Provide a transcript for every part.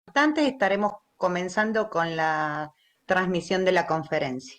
Instantes estaremos comenzando con la transmisión de la conferencia.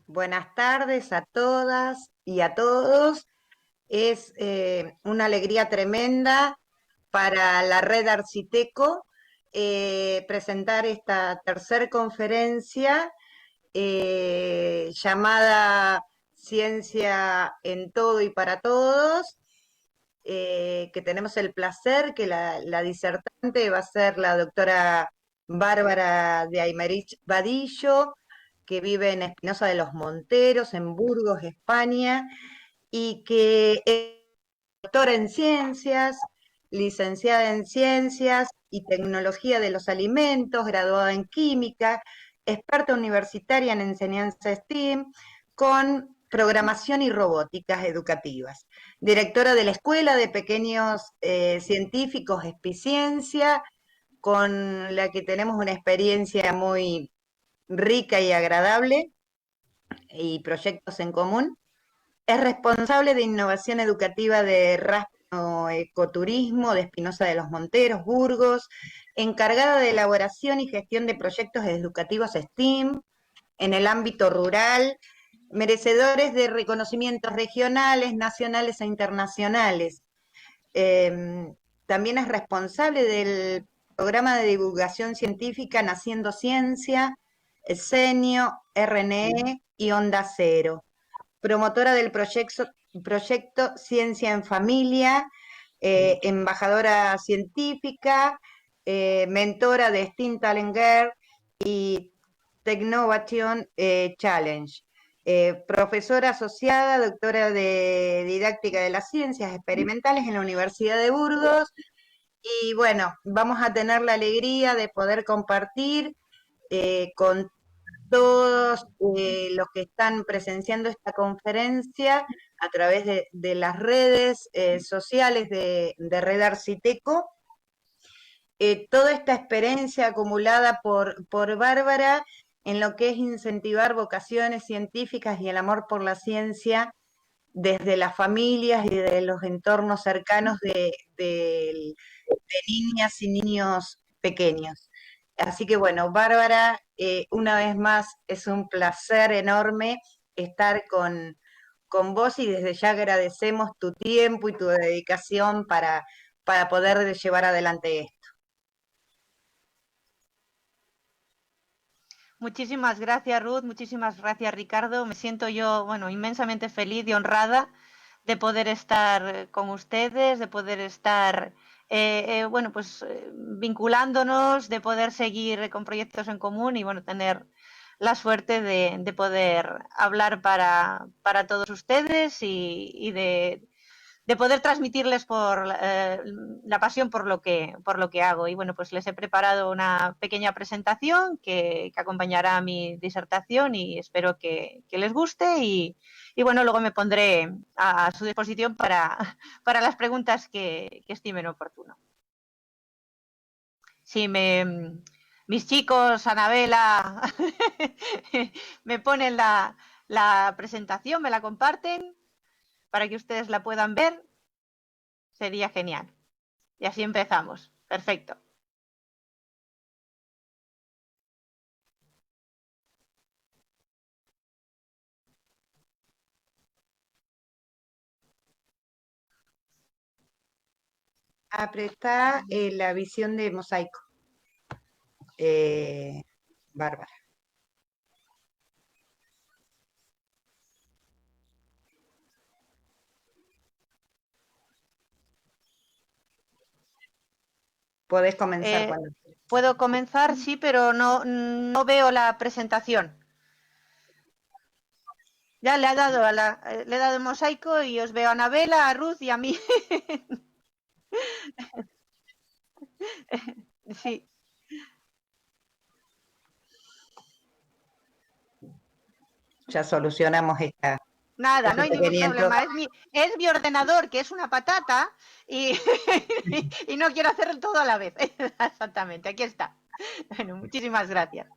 Buenas tardes a todas y a todos. Es una alegría tremenda para la red Arciteco presentar esta tercer conferencia llamada Ciencia en todo y para todos, que tenemos el placer que la disertante va a ser la doctora Bárbara de Aymerich Vadillo, que vive en Espinosa de los Monteros, en Burgos, España, y que es doctora en ciencias, licenciada en ciencias y tecnología de los alimentos, graduada en química, experta universitaria en enseñanza STEAM, con programación y robóticas educativas, directora de la Escuela de Pequeños Científicos Espiciencia, con la que tenemos una experiencia muy rica y agradable y proyectos en común. Es responsable de innovación educativa de Raspo Ecoturismo de Espinosa de los Monteros, Burgos, encargada de elaboración y gestión de proyectos educativos STEAM en el ámbito rural, merecedores de reconocimientos regionales, nacionales e internacionales. Eh, También es responsable del programa de divulgación científica Naciendo Ciencia, Senio, RNE y Onda Cero, promotora del proyecto Ciencia en Familia, embajadora científica, mentora de STEAM Talent Girl y Technovation Challenge. Profesora asociada, doctora de didáctica de las ciencias experimentales en la Universidad de Burgos. Y bueno, vamos a tener la alegría de poder compartir con todos los que están presenciando esta conferencia a través de las redes sociales de Red Arciteco, toda esta experiencia acumulada por Bárbara en lo que es incentivar vocaciones científicas y el amor por la ciencia desde las familias y de los entornos cercanos de niñas y niños pequeños. Así que bueno, Bárbara, una vez más es un placer enorme estar con vos y desde ya agradecemos tu tiempo y tu dedicación para poder llevar adelante esto. Muchísimas gracias, Ruth. Muchísimas gracias, Ricardo. Me siento yo, bueno, inmensamente feliz y honrada de poder estar con ustedes, de poder estar, bueno, pues vinculándonos, de poder seguir con proyectos en común y, bueno, tener la suerte de poder hablar para todos ustedes y de poder transmitirles por la pasión por lo que hago. Y bueno, pues les he preparado una pequeña presentación que acompañará a mi disertación y espero que les guste y bueno, luego me pondré a su disposición para las preguntas que estimen oportuno. Sí, mis chicos, Anabela, me ponen la presentación, me la comparten para que ustedes la puedan ver. Sería genial. Y así empezamos. Perfecto. Apretá la visión de mosaico, Bárbara. Podés comenzar cuando quieras. Puedo comenzar, sí, pero no veo la presentación. Ya le he dado le he dado el mosaico y os veo a Anabela, a Ruth y a mí. Sí. Ya solucionamos esta. Nada, no hay ningún Pequeñito. problema. Es mi ordenador, que es una patata, y, y no quiero hacer todo a la vez. Exactamente, aquí está. Bueno, muchísimas gracias.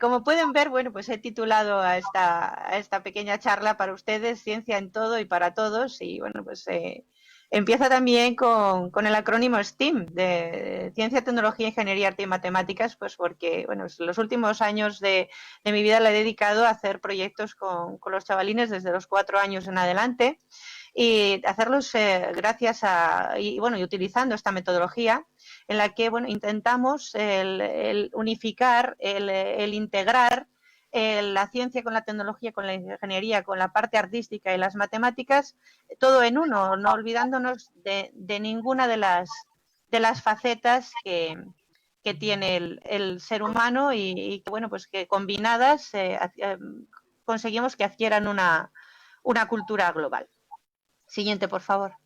Como pueden ver, bueno, pues he titulado a esta pequeña charla para ustedes Ciencia en todo y para todos. Y bueno, pues empieza también con el acrónimo STEAM, de Ciencia, Tecnología, Ingeniería, Arte y Matemáticas, pues porque, bueno, los últimos años de mi vida la he dedicado a hacer proyectos con los chavalines desde los 4 años en adelante. y hacerlos gracias a, y utilizando esta metodología en la que intentamos el unificar, el integrar la ciencia con la tecnología, con la ingeniería, con la parte artística y las matemáticas, todo en uno, no olvidándonos de ninguna de las facetas que tiene el ser humano y que, pues que combinadas conseguimos que adquieran una cultura global. Siguiente, por favor.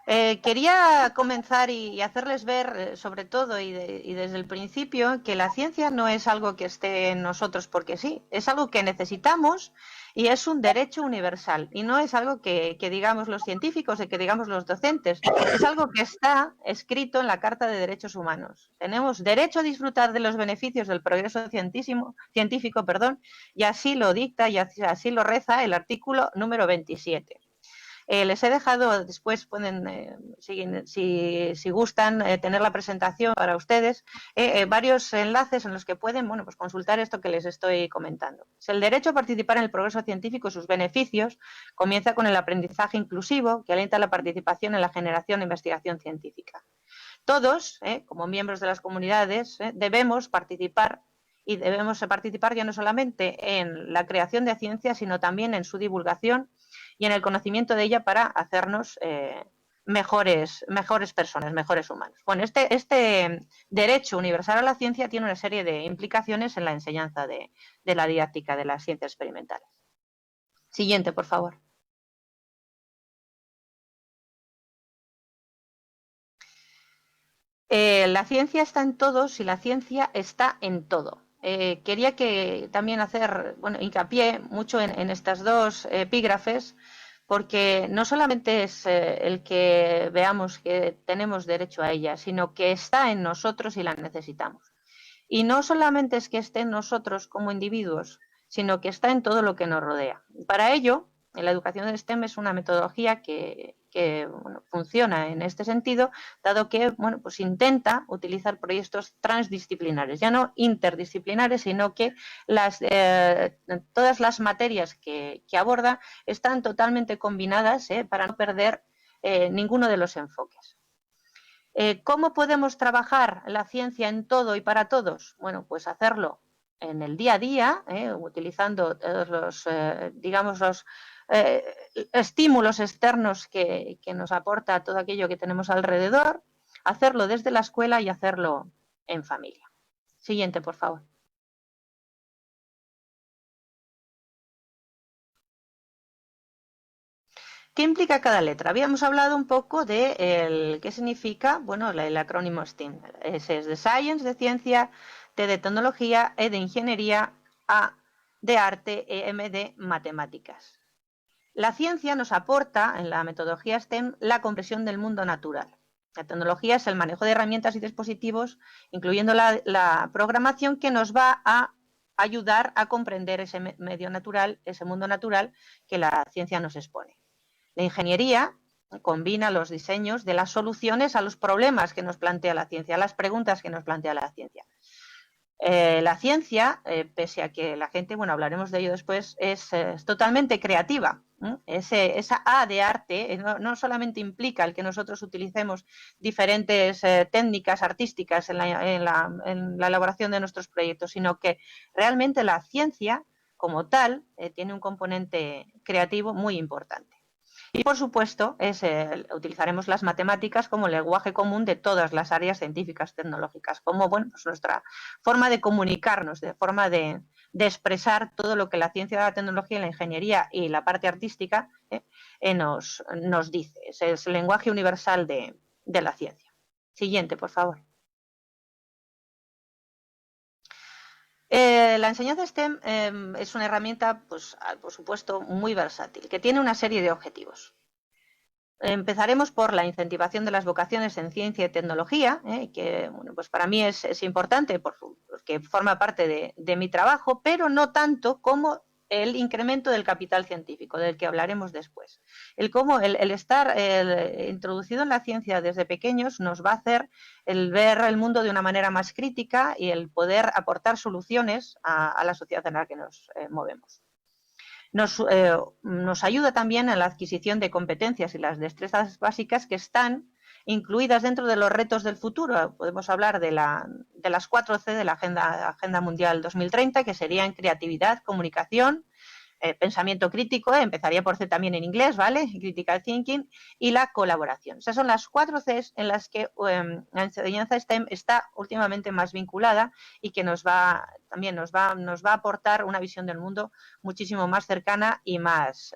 Quería comenzar y hacerles ver, sobre todo y desde el principio, que la ciencia no es algo que esté en nosotros porque sí, es algo que necesitamos y es un derecho universal. Y no es algo que digamos los científicos y que digamos los docentes, es algo que está escrito en la Carta de Derechos Humanos. Tenemos derecho a disfrutar de los beneficios del progreso científico, y así lo dicta y así lo reza el artículo número 27. Les he dejado, después pueden, si gustan, tener la presentación para ustedes, varios enlaces en los que pueden pues consultar esto que les estoy comentando. El derecho a participar en el progreso científico y sus beneficios comienza con el aprendizaje inclusivo que alienta la participación en la generación de investigación científica. Todos, como miembros de las comunidades, debemos participar y debemos participar ya no solamente en la creación de ciencia, sino también en su divulgación y en el conocimiento de ella para hacernos mejores personas, mejores humanos. Bueno, este derecho universal a la ciencia tiene una serie de implicaciones en la enseñanza de la didáctica de las ciencias experimentales. Siguiente, por favor. La ciencia está en todos y la ciencia está en todo. Quería que también hacer hincapié mucho en estas dos epígrafes, porque no solamente es el que veamos que tenemos derecho a ella, sino que está en nosotros y la necesitamos. Y no solamente es que esté en nosotros como individuos, sino que está en todo lo que nos rodea. Para ello, la educación de STEM es una metodología que funciona en este sentido, dado que pues intenta utilizar proyectos transdisciplinares, ya no interdisciplinares, sino que todas las materias que aborda están totalmente combinadas para no perder ninguno de los enfoques. ¿Cómo podemos trabajar la ciencia en todo y para todos? Bueno, pues hacerlo en el día a día, utilizando los estímulos externos que nos aporta todo aquello que tenemos alrededor, hacerlo desde la escuela y hacerlo en familia. Siguiente, por favor. ¿Qué implica cada letra? Habíamos hablado un poco de qué significa, el acrónimo STEM. S es de Science, de ciencia, T de tecnología, E de ingeniería, A de arte, M de matemáticas. La ciencia nos aporta, en la metodología STEM, la comprensión del mundo natural. La tecnología es el manejo de herramientas y dispositivos, incluyendo la programación, que nos va a ayudar a comprender ese medio natural, ese mundo natural que la ciencia nos expone. La ingeniería combina los diseños de las soluciones a los problemas que nos plantea la ciencia, a las preguntas que nos plantea la ciencia. La ciencia, pese a que la gente, hablaremos de ello después, es totalmente creativa. Esa A de arte no solamente implica el que nosotros utilicemos diferentes técnicas artísticas en la elaboración de nuestros proyectos, sino que realmente la ciencia, como tal, tiene un componente creativo muy importante. Y, por supuesto, utilizaremos las matemáticas como lenguaje común de todas las áreas científicas tecnológicas, como pues nuestra forma de comunicarnos, de forma de expresar todo lo que la ciencia, la tecnología, la ingeniería y la parte artística nos dice. Es el lenguaje universal de la ciencia. Siguiente, por favor. La enseñanza STEM es una herramienta, pues, por supuesto, muy versátil, que tiene una serie de objetivos. Empezaremos por la incentivación de las vocaciones en ciencia y tecnología, que pues para mí es importante porque forma parte de mi trabajo, pero no tanto como el incremento del capital científico, del que hablaremos después. el cómo el estar introducido en la ciencia desde pequeños nos va a hacer el ver el mundo de una manera más crítica y el poder aportar soluciones a la sociedad en la que nos movemos. Nos ayuda también en la adquisición de competencias y las destrezas básicas que están incluidas dentro de los retos del futuro. Podemos hablar de las 4C de la Agenda Mundial 2030, que serían creatividad, comunicación, pensamiento crítico, empezaría por C también en inglés, ¿vale? Critical thinking, y la colaboración. Esas son las 4 Cs en las que la enseñanza STEM está últimamente más vinculada y que también nos va a aportar una visión del mundo muchísimo más cercana y más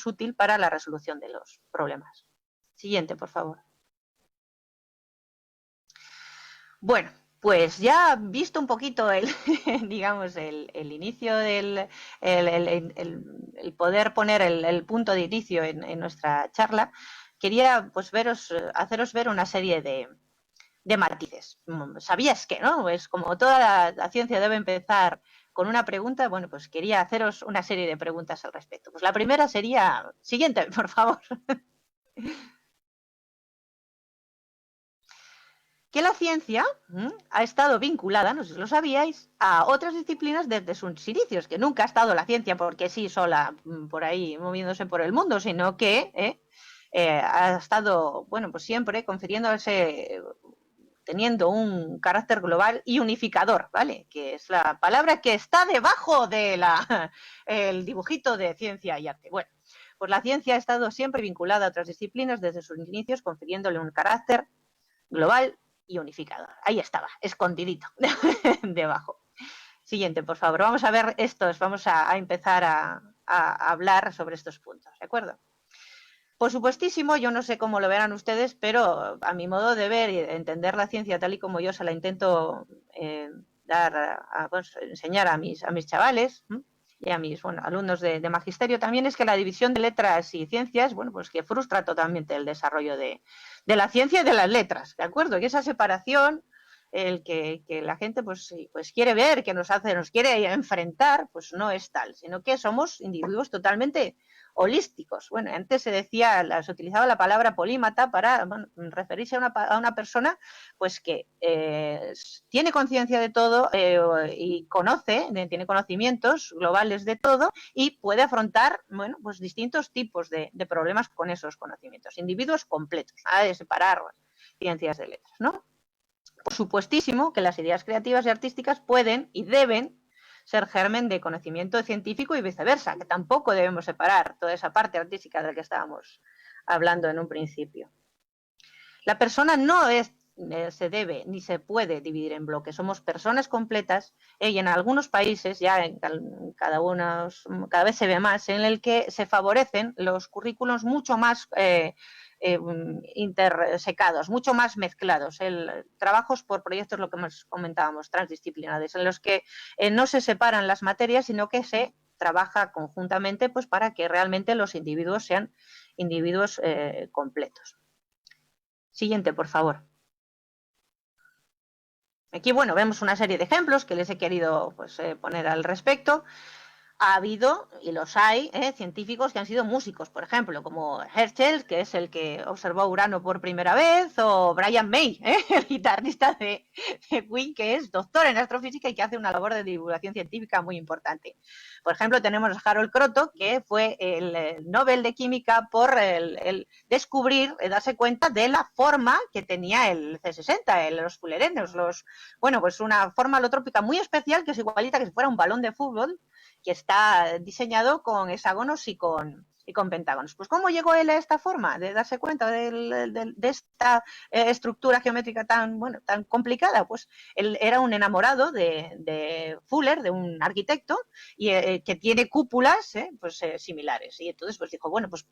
útil para la resolución de los problemas. Siguiente, por favor. Bueno, pues ya visto un poquito digamos, el inicio el poder poner el punto de inicio en nuestra charla, quería pues haceros ver una serie de matices. ¿Sabías que, no? Pues como toda la ciencia debe empezar con una pregunta, bueno, pues quería haceros una serie de preguntas al respecto. Pues la primera sería, siguiente, por favor. Que la ciencia ha estado vinculada, no sé si lo sabíais, a otras disciplinas desde sus inicios, que nunca ha estado la ciencia porque sí sola por ahí moviéndose por el mundo, sino que ha estado, bueno, pues siempre confiriéndose, teniendo un carácter global y unificador, ¿vale? Que es la palabra que está debajo de el dibujito de ciencia y arte. Bueno, pues la ciencia ha estado siempre vinculada a otras disciplinas desde sus inicios, confiriéndole un carácter global y unificador. Ahí estaba, escondidito, debajo. Siguiente, por favor. Vamos a ver vamos a empezar a hablar sobre estos puntos, ¿de acuerdo? Por supuestísimo, yo no sé cómo lo verán ustedes, pero a mi modo de ver y entender la ciencia tal y como yo se la intento enseñar a mis chavales y a mis alumnos de magisterio también, es que la división de letras y ciencias, bueno, pues que frustra totalmente el desarrollo de la ciencia y de las letras, ¿de acuerdo? Y esa separación, el que la gente pues quiere ver, que nos quiere enfrentar, pues no es tal, sino que somos individuos totalmente holísticos. Bueno, antes se utilizaba la palabra polímata para referirse a una persona pues que tiene conciencia de todo y tiene conocimientos globales de todo y puede afrontar, bueno, pues distintos tipos de problemas con esos conocimientos. Individuos completos, nada de separar ciencias de letras, ¿no? Por supuestísimo que las ideas creativas y artísticas pueden y deben ser germen de conocimiento científico y viceversa, que tampoco debemos separar toda esa parte artística de la que estábamos hablando en un principio. La persona no se debe ni se puede dividir en bloques, somos personas completas y en algunos países, ya cada vez se ve más, en el que se favorecen los currículos mucho más intersecados, mucho más mezclados, trabajos por proyectos, lo que comentábamos, transdisciplinares, en los que no se separan las materias, sino que se trabaja conjuntamente pues para que realmente los individuos sean individuos completos. Siguiente, por favor. Aquí, bueno, vemos una serie de ejemplos que les he querido poner al respecto. Ha habido, y los hay, científicos que han sido músicos, por ejemplo, como Herschel, que es el que observó Urano por primera vez, o Brian May, el guitarrista de Queen, que es doctor en astrofísica y que hace una labor de divulgación científica muy importante. Por ejemplo, tenemos a Harold Kroto, que fue el Nobel de Química por el descubrir, darse cuenta de la forma que tenía el C60, los fullerenos, bueno, pues una forma alotrópica muy especial que es igualita que si fuera un balón de fútbol, que está diseñado con hexágonos y con pentágonos. Pues ¿cómo llegó él a esta forma de darse cuenta de esta estructura geométrica tan complicada? Pues él era un enamorado de Fuller, de un arquitecto, y que tiene cúpulas similares. Y entonces pues dijo, bueno, pues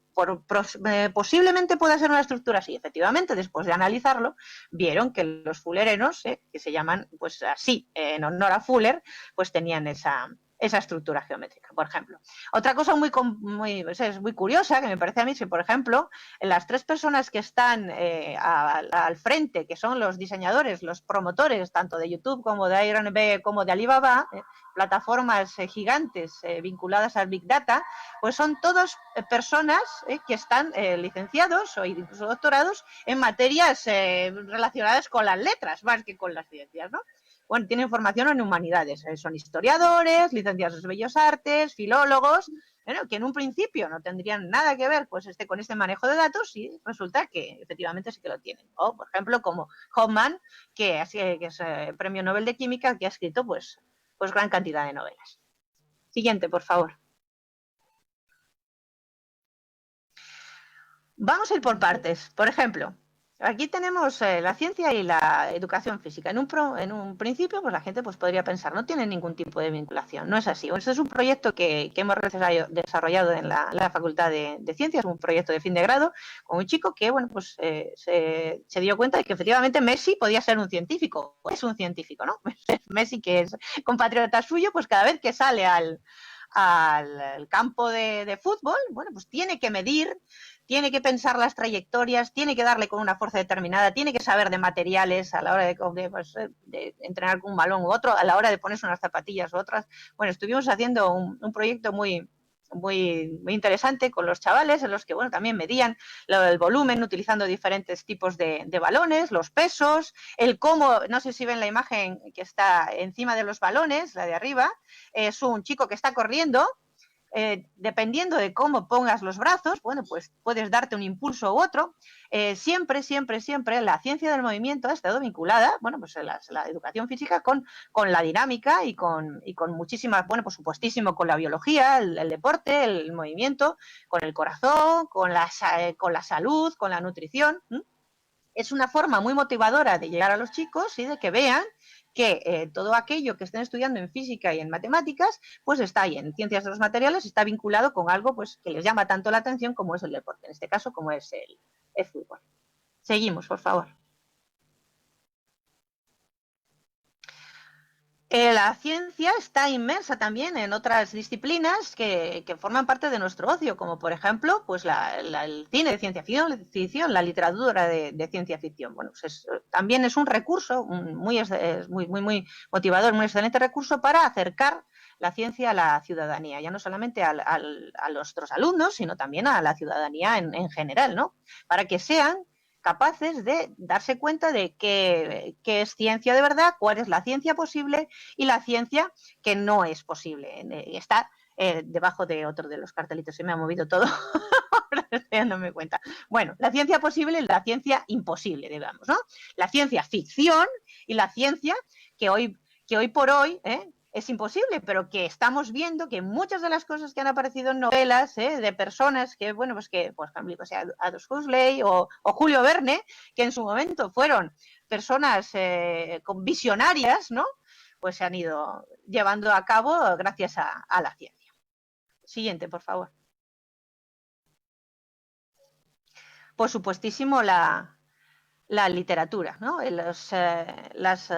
posiblemente pueda ser una estructura así. Efectivamente, después de analizarlo, vieron que los fullerenos, que se llaman pues así, en honor a Fuller, pues tenían esa esa estructura geométrica, por ejemplo. Otra cosa es muy curiosa, que me parece a mí, es que, por ejemplo, las tres personas que están al frente, que son los diseñadores, los promotores, tanto de YouTube como de Airbnb como de Alibaba, plataformas gigantes vinculadas al Big Data, pues son todos personas que están licenciados o incluso doctorados en materias relacionadas con las letras, más que con las ciencias, ¿no? Bueno, tienen formación en humanidades, son historiadores, licenciados en bellos artes, filólogos, bueno, que en un principio no tendrían nada que ver pues, con este manejo de datos y resulta que efectivamente sí que lo tienen. O, por ejemplo, como Hoffman, que es premio Nobel de Química, que ha escrito pues gran cantidad de novelas. Siguiente, por favor. Vamos a ir por partes. Por ejemplo, aquí tenemos la ciencia y la educación física. En un principio, pues la gente pues, podría pensar, no tiene ningún tipo de vinculación. No es así. Este es un proyecto que hemos desarrollado en la Facultad de Ciencias, un proyecto de fin de grado, con un chico que bueno, pues, se dio cuenta de que efectivamente Messi podía ser un científico. Es un científico, ¿no? Messi, que es compatriota suyo, pues cada vez que sale al campo de fútbol, bueno, pues tiene que medir, tiene que pensar las trayectorias, tiene que darle con una fuerza determinada, tiene que saber de materiales a la hora de entrenar con un balón u otro, a la hora de ponerse unas zapatillas u otras. Bueno, estuvimos haciendo un proyecto muy interesante con los chavales, en los que bueno, también medían el volumen utilizando diferentes tipos de balones, los pesos, el cómo, no sé si ven la imagen que está encima de los balones, la de arriba, es un chico que está corriendo. Dependiendo de cómo pongas los brazos, bueno, pues puedes darte un impulso u otro. Siempre la ciencia del movimiento ha estado vinculada, bueno, pues la educación física con la dinámica y con muchísimas, bueno, por supuestísimo, con la biología, el deporte, el movimiento, con el corazón, con la salud, con la nutrición. Es una forma muy motivadora de llegar a los chicos y de que vean que todo aquello que estén estudiando en física y en matemáticas, pues está ahí, en ciencias de los materiales, está vinculado con algo pues que les llama tanto la atención como es el deporte, en este caso como es el fútbol. Seguimos, por favor. La ciencia está inmersa también en otras disciplinas que forman parte de nuestro ocio, como por ejemplo pues el cine de ciencia ficción, la literatura de ciencia ficción. Bueno, pues también es un recurso muy motivador, muy excelente recurso para acercar la ciencia a la ciudadanía, ya no solamente a nuestros alumnos, sino también a la ciudadanía en general, ¿no? Para que sean capaces de darse cuenta de qué es ciencia de verdad, cuál es la ciencia posible y la ciencia que no es posible. Está debajo de otro de los cartelitos, se me ha movido todo, ahora estoy dándome cuenta. Bueno, la ciencia posible y la ciencia imposible, digamos, ¿no? La ciencia ficción y la ciencia que hoy por hoy es imposible, pero que estamos viendo que muchas de las cosas que han aparecido en novelas de personas que, bueno, pues que, por ejemplo, o sea, Aldous Huxley o Julio Verne, que en su momento fueron personas con visionarias, ¿no? Pues se han ido llevando a cabo gracias a la ciencia. Siguiente, por favor. Por supuestísimo, la literatura, ¿no? Las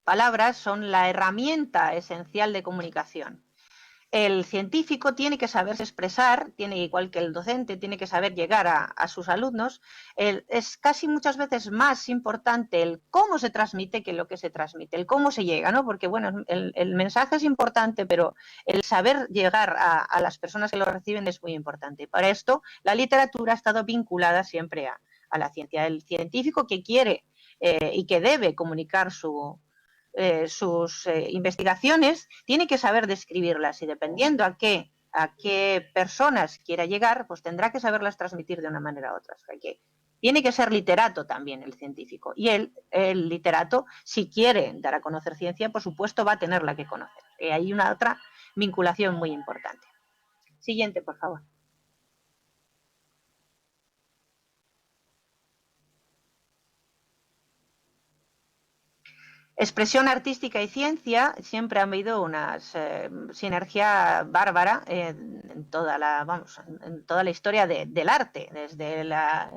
palabras son la herramienta esencial de comunicación. El científico tiene que saberse expresar, igual que el docente, tiene que saber llegar a sus alumnos. Es casi muchas veces más importante el cómo se transmite que lo que se transmite, el cómo se llega, ¿no? Porque, bueno, el mensaje es importante, pero el saber llegar a las personas que lo reciben es muy importante. Para esto, la literatura ha estado vinculada siempre a la ciencia. El científico que quiere y que debe comunicar sus investigaciones, tiene que saber describirlas y dependiendo a qué personas quiera llegar, pues tendrá que saberlas transmitir de una manera u otra. O sea, que tiene que ser literato también el científico. Y el literato, si quiere dar a conocer ciencia, por supuesto va a tenerla que conocer. Hay una otra vinculación muy importante. Siguiente, por favor. Expresión artística y ciencia siempre han habido una sinergia bárbara en toda la historia del arte, desde la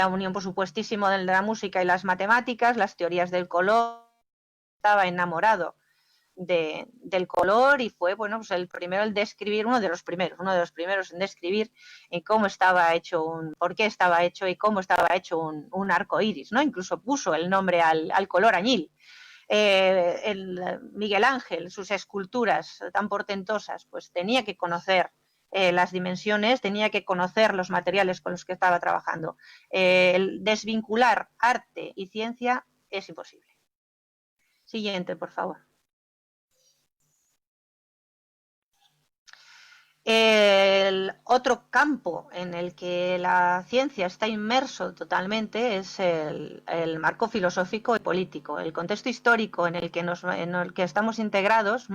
unión, por supuestísimo, de la música y las matemáticas, las teorías del color. Estaba enamorado del color, y fue, bueno, pues el primero en describir, uno de los primeros en describir cómo estaba hecho por qué estaba hecho y cómo estaba hecho un arco iris, ¿no? Incluso puso el nombre al color añil. Miguel Ángel, sus esculturas tan portentosas, pues tenía que conocer las dimensiones, tenía que conocer los materiales con los que estaba trabajando. El desvincular arte y ciencia es imposible. Siguiente, por favor. El otro campo en el que la ciencia está inmerso totalmente es el marco filosófico y político. El contexto histórico en el que estamos integrados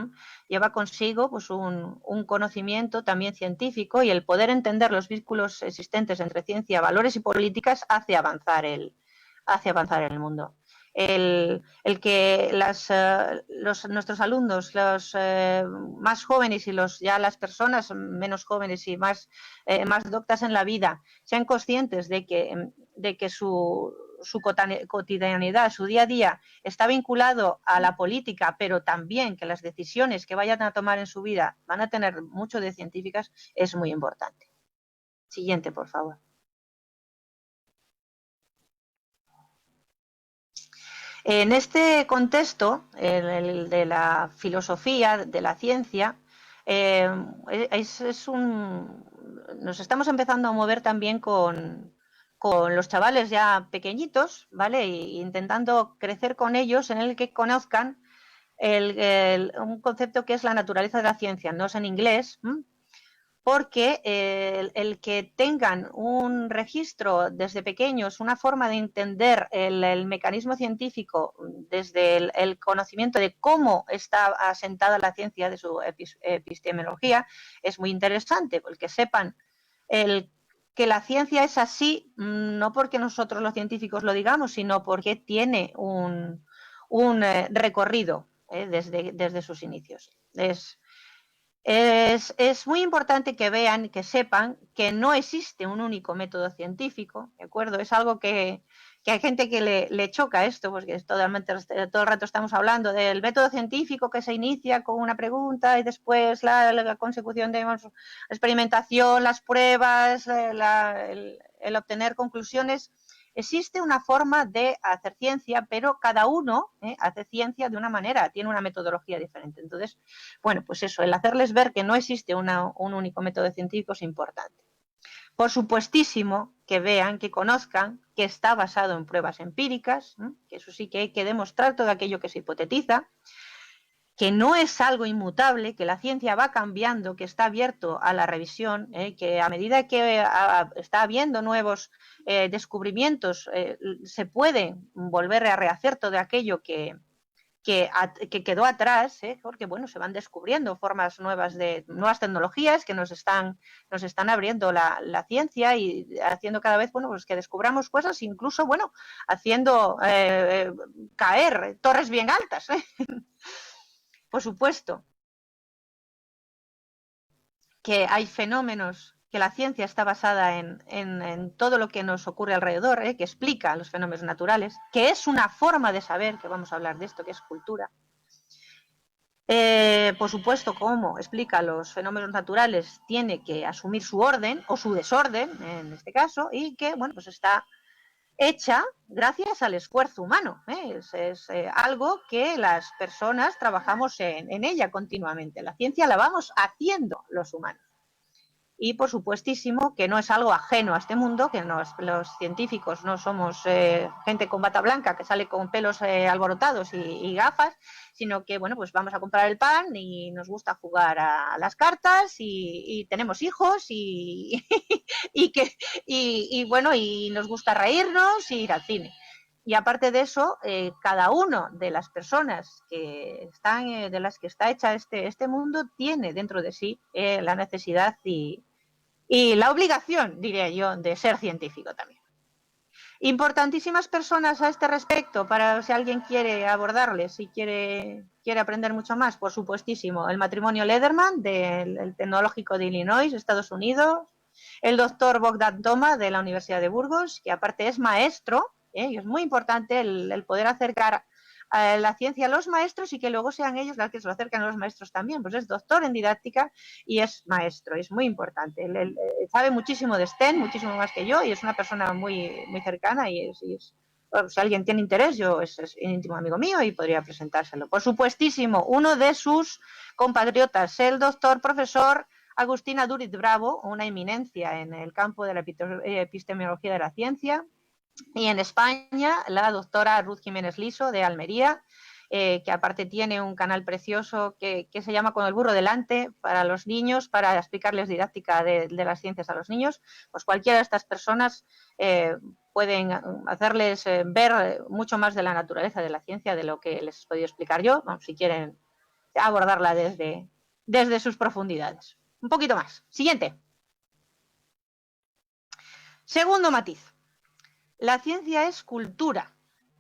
lleva consigo pues, un conocimiento también científico, y el poder entender los vínculos existentes entre ciencia, valores y políticas hace avanzar el mundo. El que nuestros alumnos, los más jóvenes y las personas menos jóvenes y más doctas en la vida, sean conscientes de que su cotidianidad, su día a día está vinculado a la política, pero también que las decisiones que vayan a tomar en su vida van a tener mucho de científicas, es muy importante. Siguiente, por favor. En este contexto, el de la filosofía, de la ciencia, nos estamos empezando a mover también con los chavales ya pequeñitos, ¿vale? Intentando crecer con ellos en el que conozcan un concepto que es la naturaleza de la ciencia. No es en inglés, porque el que tengan un registro desde pequeños, una forma de entender el mecanismo científico desde el conocimiento de cómo está asentada la ciencia, de su epistemología, es muy interesante, porque sepan que la ciencia es así, no porque nosotros los científicos lo digamos, sino porque tiene un recorrido desde sus inicios. Es muy importante que vean, que sepan que no existe un único método científico, ¿de acuerdo? Es algo que hay gente que le choca esto, porque todo el rato estamos hablando del método científico que se inicia con una pregunta y después la consecución de experimentación, las pruebas, el obtener conclusiones. Existe una forma de hacer ciencia, pero cada uno hace ciencia de una manera, tiene una metodología diferente. Entonces, bueno, pues eso, el hacerles ver que no existe un único método científico es importante. Por supuestísimo que vean, que conozcan que está basado en pruebas empíricas, que eso sí que hay que demostrar todo aquello que se hipotetiza, que no es algo inmutable, que la ciencia va cambiando, que está abierto a la revisión, que a medida que está habiendo nuevos descubrimientos, se puede volver a rehacer todo aquello que quedó atrás, porque bueno, se van descubriendo formas nuevas de nuevas tecnologías que nos están abriendo la ciencia y haciendo cada vez, bueno, pues que descubramos cosas, incluso, bueno, haciendo caer torres bien altas. Por supuesto que hay fenómenos, que la ciencia está basada en todo lo que nos ocurre alrededor, que explica los fenómenos naturales, que es una forma de saber, que vamos a hablar de esto, que es cultura. Por supuesto, como explica los fenómenos naturales, tiene que asumir su orden o su desorden, en este caso, y que, bueno, pues está hecha gracias al esfuerzo humano. Es algo que las personas trabajamos en ella continuamente. La ciencia la vamos haciendo los humanos. Y por supuestísimo que no es algo ajeno a este mundo, que los científicos no somos gente con bata blanca que sale con pelos alborotados y gafas, sino que bueno, pues vamos a comprar el pan y nos gusta jugar a las cartas y tenemos hijos y bueno, y nos gusta reírnos y ir al cine. Y aparte de eso, cada uno de las personas que están, de las que está hecha este mundo, tiene dentro de sí la necesidad y la obligación, diría yo, de ser científico también. Importantísimas personas a este respecto, para si alguien quiere abordarles, si quiere aprender mucho más, por supuestísimo, el matrimonio Lederman, del Tecnológico de Illinois, Estados Unidos, el doctor Bogdan Toma, de la Universidad de Burgos, que aparte es maestro, y es muy importante el poder acercar la ciencia a los maestros y que luego sean ellos las que se lo acercan a los maestros también. Pues es doctor en didáctica y es maestro, es muy importante. Él sabe muchísimo de STEM, muchísimo más que yo, y es una persona muy, muy cercana bueno, si alguien tiene interés, es íntimo amigo mío y podría presentárselo. Por supuestísimo, uno de sus compatriotas, el doctor profesor Agustín Aduriz Bravo, una eminencia en el campo de la epistemología de la ciencia, y en España la doctora Ruth Jiménez Liso de Almería, que aparte tiene un canal precioso que se llama Con el burro delante para los niños, para explicarles didáctica de las ciencias a los niños. Pues cualquiera de estas personas pueden hacerles ver mucho más de la naturaleza de la ciencia de lo que les he podido explicar yo, bueno, si quieren abordarla desde sus profundidades. Un poquito más. Siguiente. Segundo matiz. La ciencia es cultura,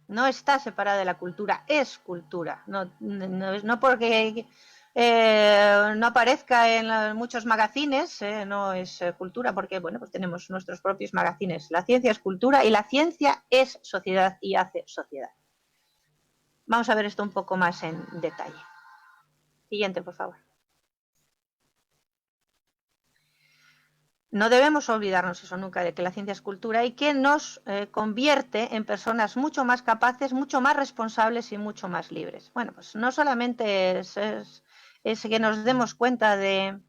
no está separada de la cultura, es cultura. No porque no aparezca en muchos magazines, no es cultura, porque bueno, pues tenemos nuestros propios magazines. La ciencia es cultura y la ciencia es sociedad y hace sociedad. Vamos a ver esto un poco más en detalle. Siguiente, por favor. No debemos olvidarnos eso nunca, de que la ciencia es cultura y que nos convierte en personas mucho más capaces, mucho más responsables y mucho más libres. Bueno, pues no solamente es que nos demos cuenta de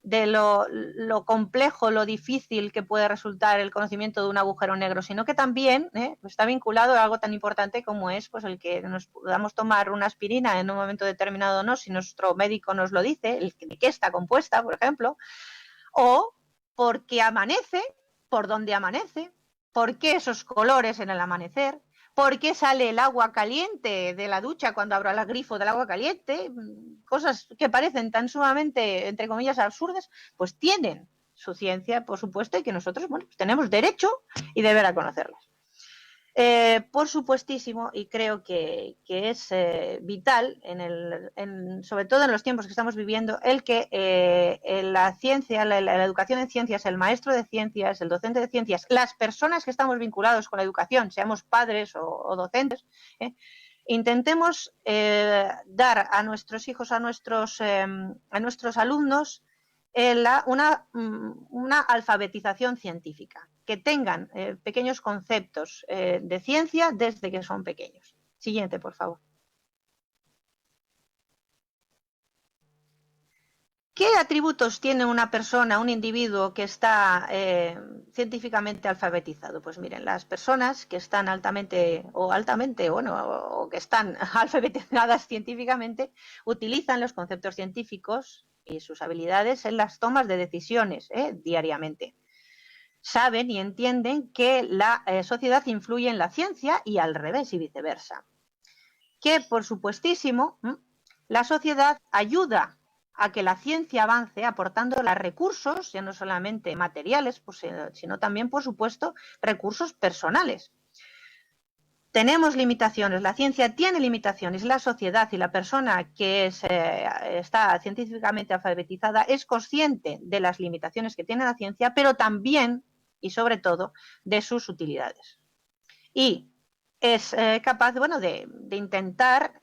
lo complejo, lo difícil que puede resultar el conocimiento de un agujero negro, sino que también está vinculado a algo tan importante como es pues, el que nos podamos tomar una aspirina en un momento determinado o no, si nuestro médico nos lo dice, de qué está compuesta, por ejemplo, o porque amanece, por dónde amanece, por qué esos colores en el amanecer, por qué sale el agua caliente de la ducha cuando abro el grifo del agua caliente, cosas que parecen tan sumamente, entre comillas, absurdas, pues tienen su ciencia, por supuesto, y que nosotros, bueno, pues tenemos derecho y deber a conocerlas. Por supuestísimo, y creo que es vital, sobre todo en los tiempos que estamos viviendo, el que la ciencia, la educación en ciencias, el maestro de ciencias, el docente de ciencias, las personas que estamos vinculados con la educación, seamos padres o docentes, intentemos dar a nuestros hijos, a nuestros alumnos, una alfabetización científica, que tengan pequeños conceptos de ciencia desde que son pequeños. Siguiente, por favor. ¿Qué atributos tiene una persona, un individuo que está científicamente alfabetizado? Pues miren, las personas que están altamente, o que están alfabetizadas científicamente, utilizan los conceptos científicos y sus habilidades en las tomas de decisiones diariamente. Saben y entienden que la sociedad influye en la ciencia y al revés y viceversa. Que, por supuestísimo, la sociedad ayuda a que la ciencia avance aportando los recursos, ya no solamente materiales, pues, sino también, por supuesto, recursos personales. Tenemos limitaciones, la ciencia tiene limitaciones, la sociedad y la persona que está científicamente alfabetizada es consciente de las limitaciones que tiene la ciencia, pero también y sobre todo de sus utilidades. Y es capaz, bueno, de intentar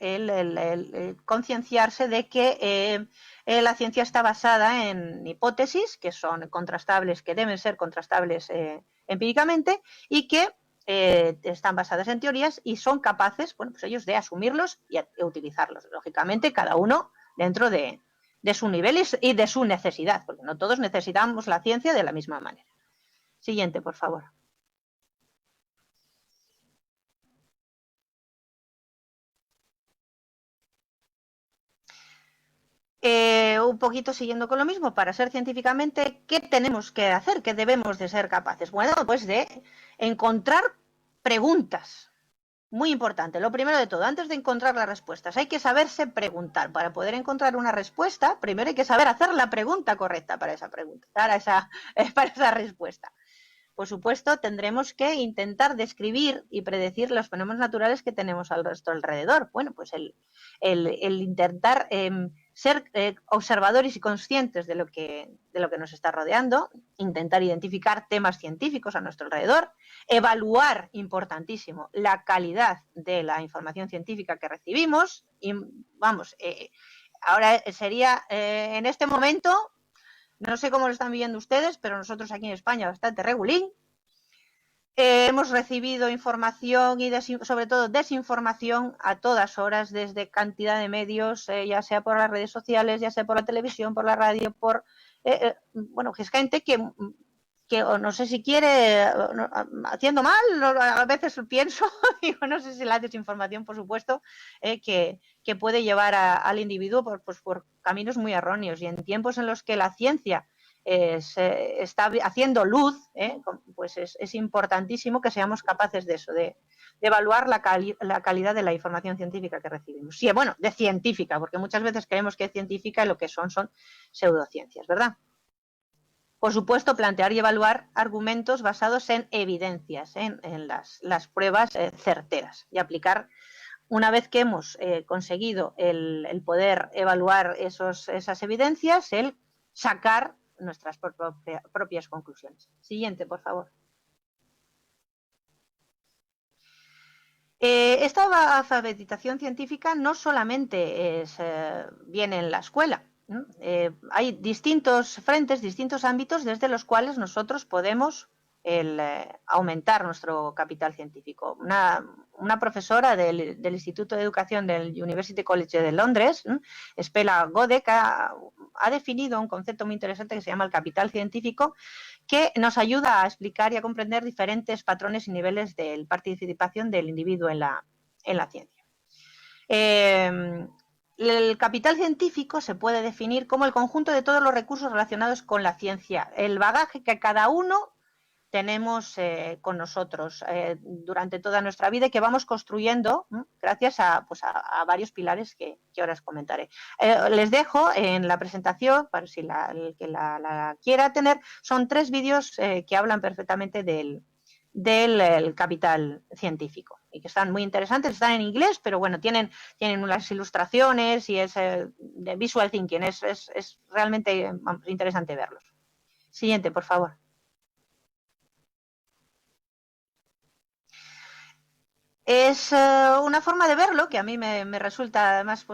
concienciarse de que la ciencia está basada en hipótesis que son contrastables, que deben ser contrastables empíricamente, y que están basadas en teorías y son capaces, bueno, pues ellos de asumirlos y utilizarlos. Lógicamente, cada uno dentro de su nivel y de su necesidad, porque no todos necesitamos la ciencia de la misma manera. Siguiente, por favor. Un poquito siguiendo con lo mismo, para ser científicamente, ¿qué tenemos que hacer? ¿Qué debemos de ser capaces? Bueno, pues de encontrar preguntas. Muy importante. Lo primero de todo, antes de encontrar las respuestas, hay que saberse preguntar. Para poder encontrar una respuesta, primero hay que saber hacer la pregunta correcta para esa pregunta, para esa respuesta. Por supuesto, tendremos que intentar describir y predecir los fenómenos naturales que tenemos a nuestro alrededor. Bueno, pues el intentar ser observadores y conscientes de lo que nos está rodeando, intentar identificar temas científicos a nuestro alrededor, evaluar, importantísimo, la calidad de la información científica que recibimos y vamos, ahora sería en este momento, no sé cómo lo están viviendo ustedes, pero nosotros aquí en España bastante regulín. Hemos recibido información y sobre todo desinformación a todas horas desde cantidad de medios, ya sea por las redes sociales, ya sea por la televisión, por la radio, bueno, que es gente que no sé si quiere, haciendo mal, a veces pienso, digo, no sé si la desinformación, por supuesto, que puede llevar al individuo por caminos muy erróneos, y en tiempos en los que la ciencia está haciendo luz, pues es importantísimo que seamos capaces de eso, de evaluar la calidad de la información científica que recibimos. Sí, bueno, de científica, porque muchas veces creemos que es científica y lo que son pseudociencias, ¿verdad? Por supuesto, plantear y evaluar argumentos basados en evidencias, en las pruebas certeras, y aplicar, una vez que hemos conseguido el poder evaluar esas evidencias, el sacar nuestras propias conclusiones. Siguiente, por favor. Esta alfabetización científica no solamente viene en la escuela. Hay distintos frentes, distintos ámbitos desde los cuales nosotros podemos aumentar nuestro capital científico. Una profesora del Instituto de Educación del University College de Londres, Spela Godek, ha definido un concepto muy interesante que se llama el capital científico, que nos ayuda a explicar y a comprender diferentes patrones y niveles de participación del individuo en la ciencia. El capital científico se puede definir como el conjunto de todos los recursos relacionados con la ciencia, el bagaje que cada uno tenemos con nosotros durante toda nuestra vida y que vamos construyendo gracias a varios pilares que ahora os comentaré. Les dejo en la presentación, para si el que la quiera tener, son 3 vídeos que hablan perfectamente del capital científico y que están muy interesantes, están en inglés, pero bueno, tienen unas ilustraciones y es de visual thinking, es realmente interesante verlos. Siguiente, por favor. Es una forma de verlo que a mí me resulta además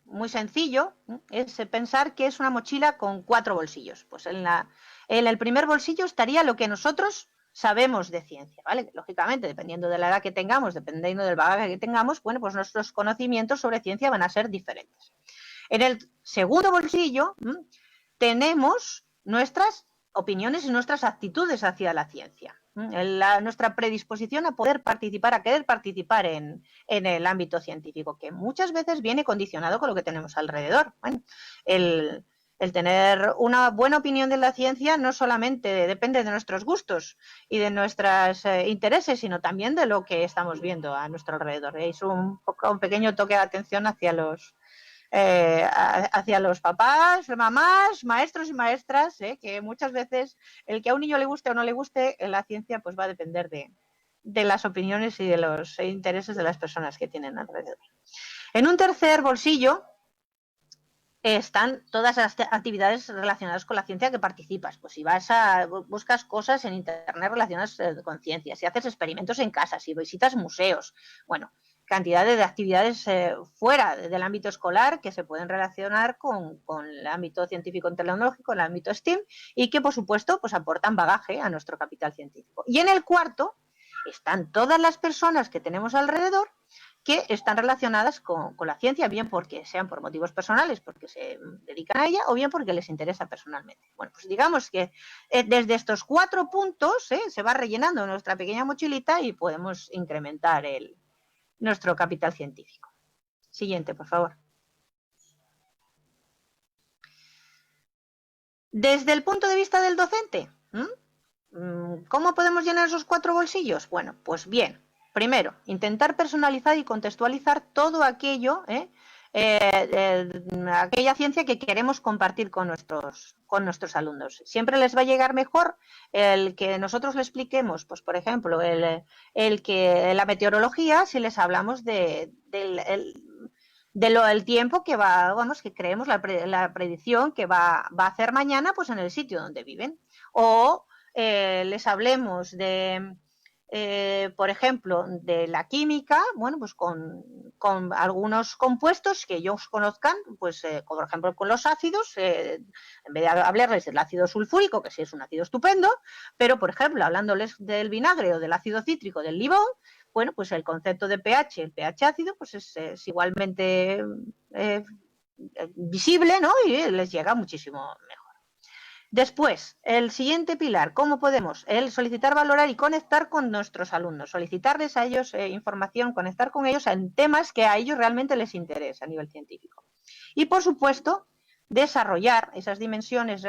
muy sencillo, es pensar que es una mochila con 4 bolsillos. Pues en el primer bolsillo estaría lo que nosotros sabemos de ciencia, ¿vale? Lógicamente, dependiendo de la edad que tengamos, dependiendo del bagaje que tengamos, bueno, pues nuestros conocimientos sobre ciencia van a ser diferentes. En el segundo bolsillo tenemos nuestras opiniones y nuestras actitudes hacia la ciencia. Nuestra predisposición a poder participar, a querer participar en el ámbito científico, que muchas veces viene condicionado con lo que tenemos alrededor. Bueno, el tener una buena opinión de la ciencia no solamente depende de nuestros gustos y de nuestros intereses, sino también de lo que estamos viendo a nuestro alrededor. Es un pequeño toque de atención hacia los papás, mamás, maestros y maestras, que muchas veces el que a un niño le guste o no le guste, la ciencia pues va a depender de las opiniones y de los intereses de las personas que tienen alrededor. En un tercer bolsillo están todas las actividades relacionadas con la ciencia que participas. Pues si buscas cosas en internet relacionadas con ciencia, si haces experimentos en casa, si visitas museos, bueno, cantidad de actividades fuera del ámbito escolar que se pueden relacionar con el ámbito científico-tecnológico, el ámbito STEAM, y que por supuesto pues aportan bagaje a nuestro capital científico. Y en el cuarto están todas las personas que tenemos alrededor que están relacionadas con la ciencia, bien porque sean por motivos personales, porque se dedican a ella, o bien porque les interesa personalmente. Bueno, pues digamos que desde estos 4 puntos se va rellenando nuestra pequeña mochilita y podemos incrementar nuestro capital científico. Siguiente, por favor. Desde el punto de vista del docente, ¿cómo podemos llenar esos 4 bolsillos? Bueno, pues bien, primero, intentar personalizar y contextualizar todo aquello, aquella ciencia que queremos compartir con nuestros alumnos. Siempre les va a llegar mejor el que nosotros les expliquemos, pues por ejemplo, el que la meteorología, si les hablamos de el tiempo que va, vamos, que creemos la predicción que va a hacer mañana, pues en el sitio donde viven. O les hablemos de, por ejemplo, de la química, bueno, pues con algunos compuestos que ellos conozcan, pues por ejemplo con los ácidos, en vez de hablarles del ácido sulfúrico, que sí es un ácido estupendo, pero por ejemplo hablándoles del vinagre o del ácido cítrico del limón, bueno, pues el concepto de pH, el pH ácido, pues es igualmente visible, ¿no? Y les llega muchísimo mejor. Después, el siguiente pilar, ¿cómo podemos? El solicitar, valorar y conectar con nuestros alumnos, solicitarles a ellos información, conectar con ellos en temas que a ellos realmente les interesa a nivel científico. Y, por supuesto, desarrollar esas dimensiones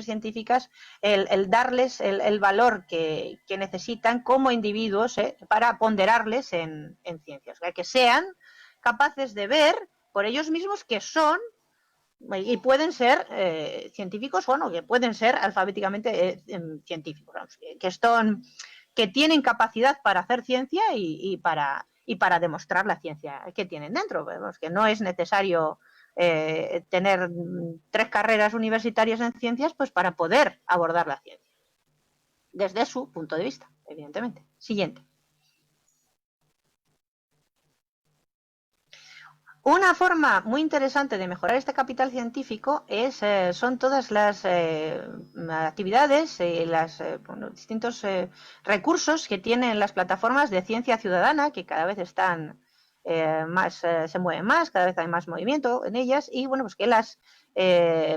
científicas, el darles el valor que necesitan como individuos para ponderarles en ciencias, que sean capaces de ver por ellos mismos que son y pueden ser científicos, bueno, que pueden ser alfabéticamente científicos, vamos, que tienen capacidad para hacer ciencia y para demostrar la ciencia que tienen dentro. Vemos que no es necesario tener 3 carreras universitarias en ciencias pues para poder abordar la ciencia, desde su punto de vista, evidentemente. Siguiente. Una forma muy interesante de mejorar este capital científico son todas las actividades y los distintos recursos que tienen las plataformas de ciencia ciudadana, que cada vez están se mueven más, cada vez hay más movimiento en ellas, y bueno, pues que las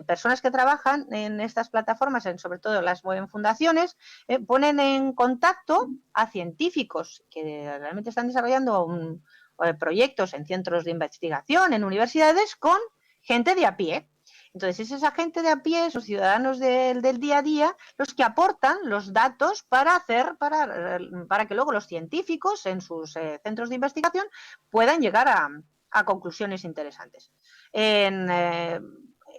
personas que trabajan en estas plataformas, sobre todo las mueven fundaciones, ponen en contacto a científicos que realmente están desarrollando proyectos en centros de investigación, en universidades, con gente de a pie. Entonces es esa gente de a pie, esos ciudadanos del día a día, los que aportan los datos para que luego los científicos en sus centros de investigación puedan llegar a conclusiones interesantes. En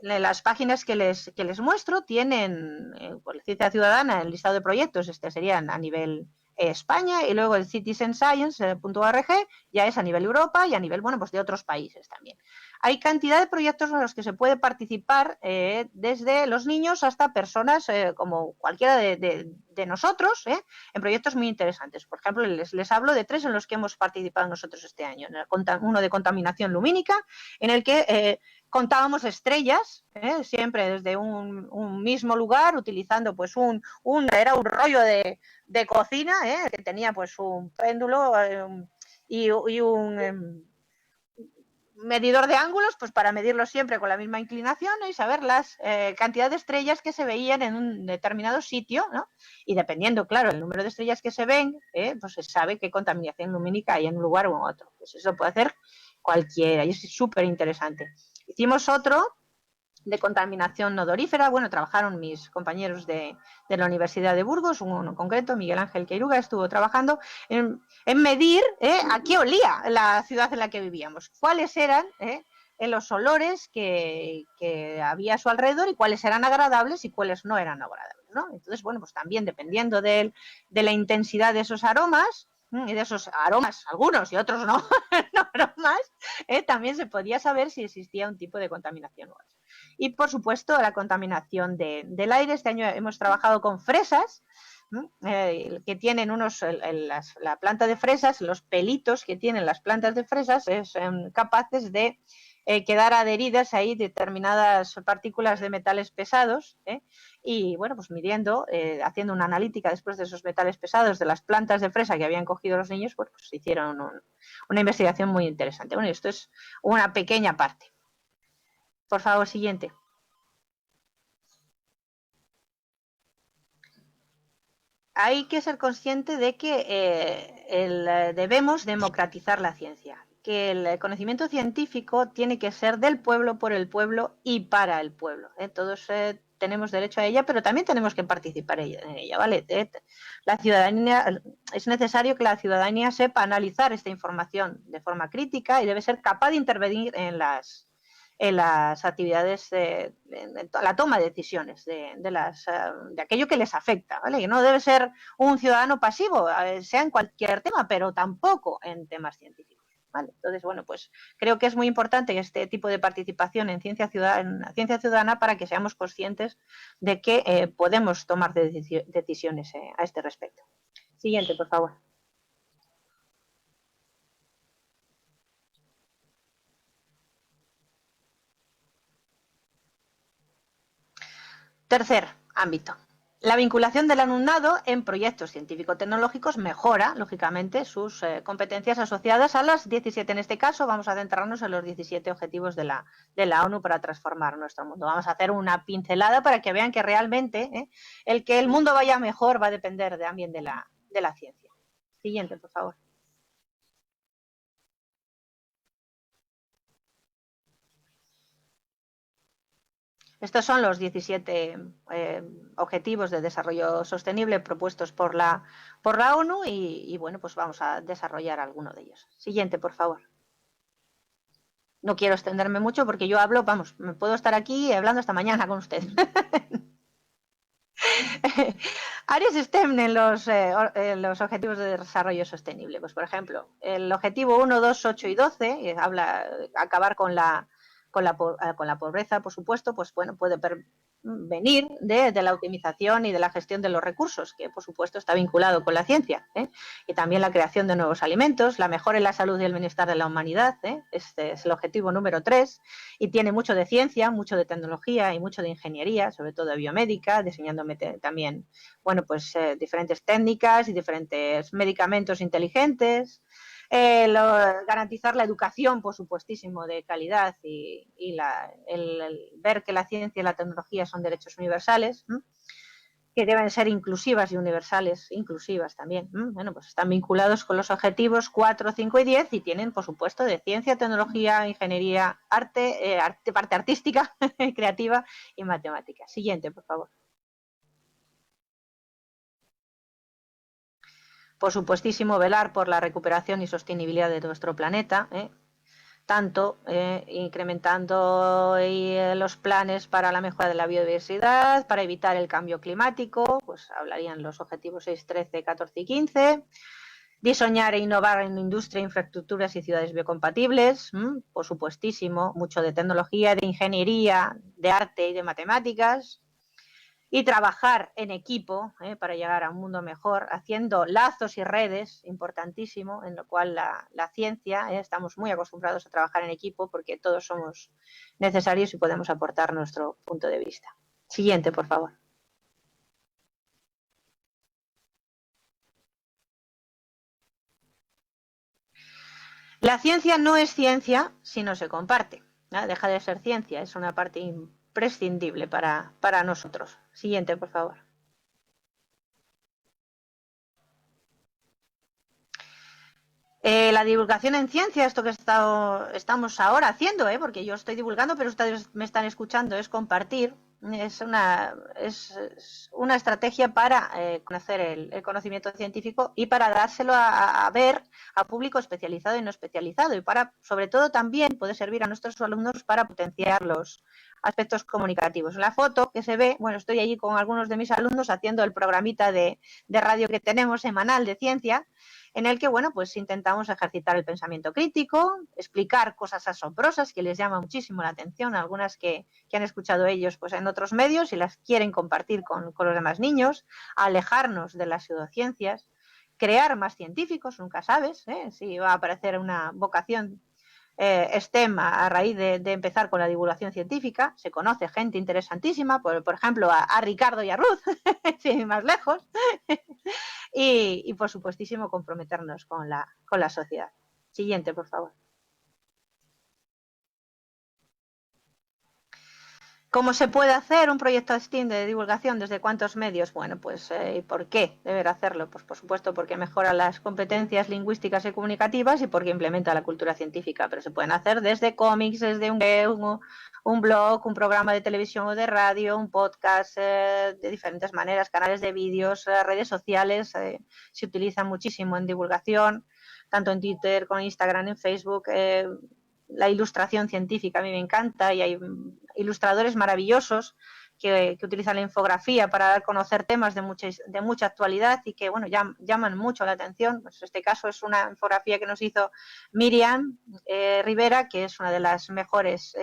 las páginas que les muestro tienen por la ciencia ciudadana el listado de proyectos, serían a nivel España, y luego el citizenscience.org ya es a nivel Europa y a nivel, bueno, pues de otros países también. Hay cantidad de proyectos en los que se puede participar desde los niños hasta personas como cualquiera de nosotros, en proyectos muy interesantes. Por ejemplo, les hablo de 3 en los que hemos participado nosotros este año. Uno de contaminación lumínica, en el que contábamos estrellas, siempre desde un mismo lugar, utilizando pues era un rollo de cocina, que tenía pues un péndulo y un medidor de ángulos, pues para medirlo siempre con la misma inclinación, y saber las cantidad de estrellas que se veían en un determinado sitio, ¿no? Y dependiendo, claro, el número de estrellas que se ven, pues se sabe qué contaminación lumínica hay en un lugar u en otro. Pues eso puede hacer cualquiera, y es súper interesante. Hicimos otro de contaminación nodorífera. Bueno, trabajaron mis compañeros de la Universidad de Burgos, uno en concreto, Miguel Ángel Queiruga, estuvo trabajando en medir a qué olía la ciudad en la que vivíamos, cuáles eran los olores que había a su alrededor y cuáles eran agradables y cuáles no eran agradables, ¿no? Entonces, bueno, pues también dependiendo de la intensidad de esos aromas, y de esos aromas, algunos y otros no, no aromas, también se podía saber si existía un tipo de contaminación o otro. Y, por supuesto, la contaminación del aire. Este año hemos trabajado con fresas, que tienen la planta de fresas, los pelitos que tienen las plantas de fresas son capaces de quedar adheridas ahí determinadas partículas de metales pesados, y bueno, pues midiendo, haciendo una analítica después de esos metales pesados de las plantas de fresa que habían cogido los niños, pues hicieron una investigación muy interesante. Bueno, esto es una pequeña parte. Por favor, siguiente. Hay que ser consciente de que debemos democratizar la ciencia, que el conocimiento científico tiene que ser del pueblo, por el pueblo y para el pueblo. Todos tenemos derecho a ella, pero también tenemos que participar en ella, ¿vale? La ciudadanía, es necesario que la ciudadanía sepa analizar esta información de forma crítica y debe ser capaz de intervenir en las actividades, en la toma de decisiones de aquello que les afecta, ¿vale? Que no debe ser un ciudadano pasivo, sea en cualquier tema, pero tampoco en temas científicos. ¿vale? Entonces, bueno, pues creo que es muy importante este tipo de participación en ciencia ciudadana para que seamos conscientes de que podemos tomar decisiones a este respecto. Siguiente, por favor. Tercer ámbito. La vinculación del alumnado en proyectos científico-tecnológicos mejora, lógicamente, sus competencias asociadas a las 17. En este caso, vamos a centrarnos en los 17 objetivos de la ONU para transformar nuestro mundo. Vamos a hacer una pincelada para que vean que realmente el que el mundo vaya mejor va a depender también de la ciencia. Siguiente, por favor. Estos son los 17 objetivos de desarrollo sostenible propuestos por la ONU y, bueno, pues vamos a desarrollar alguno de ellos. Siguiente, por favor. No quiero extenderme mucho porque yo hablo, vamos, me puedo estar aquí hablando hasta mañana con ustedes. Áreas STEM en los objetivos de desarrollo sostenible. Pues, por ejemplo, el objetivo 1, 2, 8 y 12 habla acabar con la pobreza, por supuesto, pues bueno, puede venir de la optimización y de la gestión de los recursos, que por supuesto está vinculado con la ciencia, y también la creación de nuevos alimentos, la mejora en la salud y el bienestar de la humanidad, este es el objetivo número 3, y tiene mucho de ciencia, mucho de tecnología y mucho de ingeniería, sobre todo de biomédica, diseñando también, bueno, pues diferentes técnicas y diferentes medicamentos inteligentes. Garantizar la educación, por supuestísimo, de calidad y el ver que la ciencia y la tecnología son derechos universales, que deben ser inclusivas y universales, inclusivas también. Bueno, pues están vinculados con los objetivos 4, 5 y 10 y tienen, por supuesto, de ciencia, tecnología, ingeniería, arte, parte artística, creativa y matemática. Siguiente, por favor. Por supuestísimo, velar por la recuperación y sostenibilidad de nuestro planeta, tanto incrementando los planes para la mejora de la biodiversidad, para evitar el cambio climático, pues hablarían los objetivos 6, 13, 14 y 15, diseñar e innovar en industria, infraestructuras y ciudades biocompatibles, por supuestísimo, mucho de tecnología, de ingeniería, de arte y de matemáticas, y trabajar en equipo para llegar a un mundo mejor, haciendo lazos y redes, importantísimo, en lo cual la ciencia, estamos muy acostumbrados a trabajar en equipo porque todos somos necesarios y podemos aportar nuestro punto de vista. Siguiente, por favor. La ciencia no es ciencia si no se comparte. Deja de ser ciencia, es una parte imprescindible para nosotros. Siguiente, por favor. La divulgación en ciencia, esto que estamos ahora haciendo, porque yo estoy divulgando, pero ustedes me están escuchando, es compartir. Es una estrategia para conocer el conocimiento científico y para dárselo a ver a público especializado y no especializado, y para, sobre todo, también puede servir a nuestros alumnos para potenciar los aspectos comunicativos. En la foto que se ve, bueno, estoy allí con algunos de mis alumnos haciendo el programita de radio que tenemos semanal de ciencia, en el que, bueno, pues intentamos ejercitar el pensamiento crítico, explicar cosas asombrosas que les llama muchísimo la atención, algunas que han escuchado ellos pues en otros medios y las quieren compartir con los demás niños, alejarnos de las pseudociencias, crear más científicos, nunca sabes si va a aparecer una vocación STEM a raíz de empezar con la divulgación científica. Se conoce gente interesantísima, por ejemplo, a Ricardo y a Ruth, sin ir más lejos, y por supuestísimo comprometernos con la sociedad. Siguiente, por favor. ¿Cómo se puede hacer un proyecto STEAM de divulgación? ¿Desde cuántos medios? Bueno, pues ¿y por qué deber hacerlo? Pues por supuesto porque mejora las competencias lingüísticas y comunicativas y porque implementa la cultura científica, pero se pueden hacer desde cómics, desde un blog, un programa de televisión o de radio, un podcast, de diferentes maneras, canales de vídeos, redes sociales, se utilizan muchísimo en divulgación, tanto en Twitter como en Instagram, en Facebook. La ilustración científica a mí me encanta y hay ilustradores maravillosos que utilizan la infografía para dar a conocer temas de mucha actualidad y que, bueno, llaman mucho la atención. Pues este caso es una infografía que nos hizo Miriam Rivera, que es una de las mejores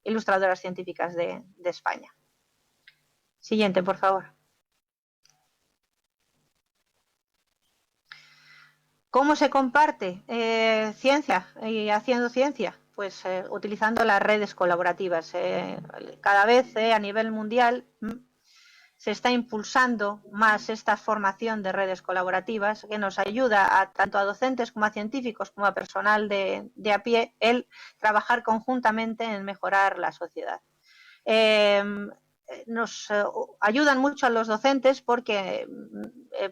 ilustradoras científicas de España. Siguiente, por favor. ¿Cómo se comparte ciencia y haciendo ciencia? Pues utilizando las redes colaborativas. Cada vez a nivel mundial se está impulsando más esta formación de redes colaborativas que nos ayuda tanto a docentes como a científicos como a personal de a pie el trabajar conjuntamente en mejorar la sociedad. Nos ayudan mucho a los docentes porque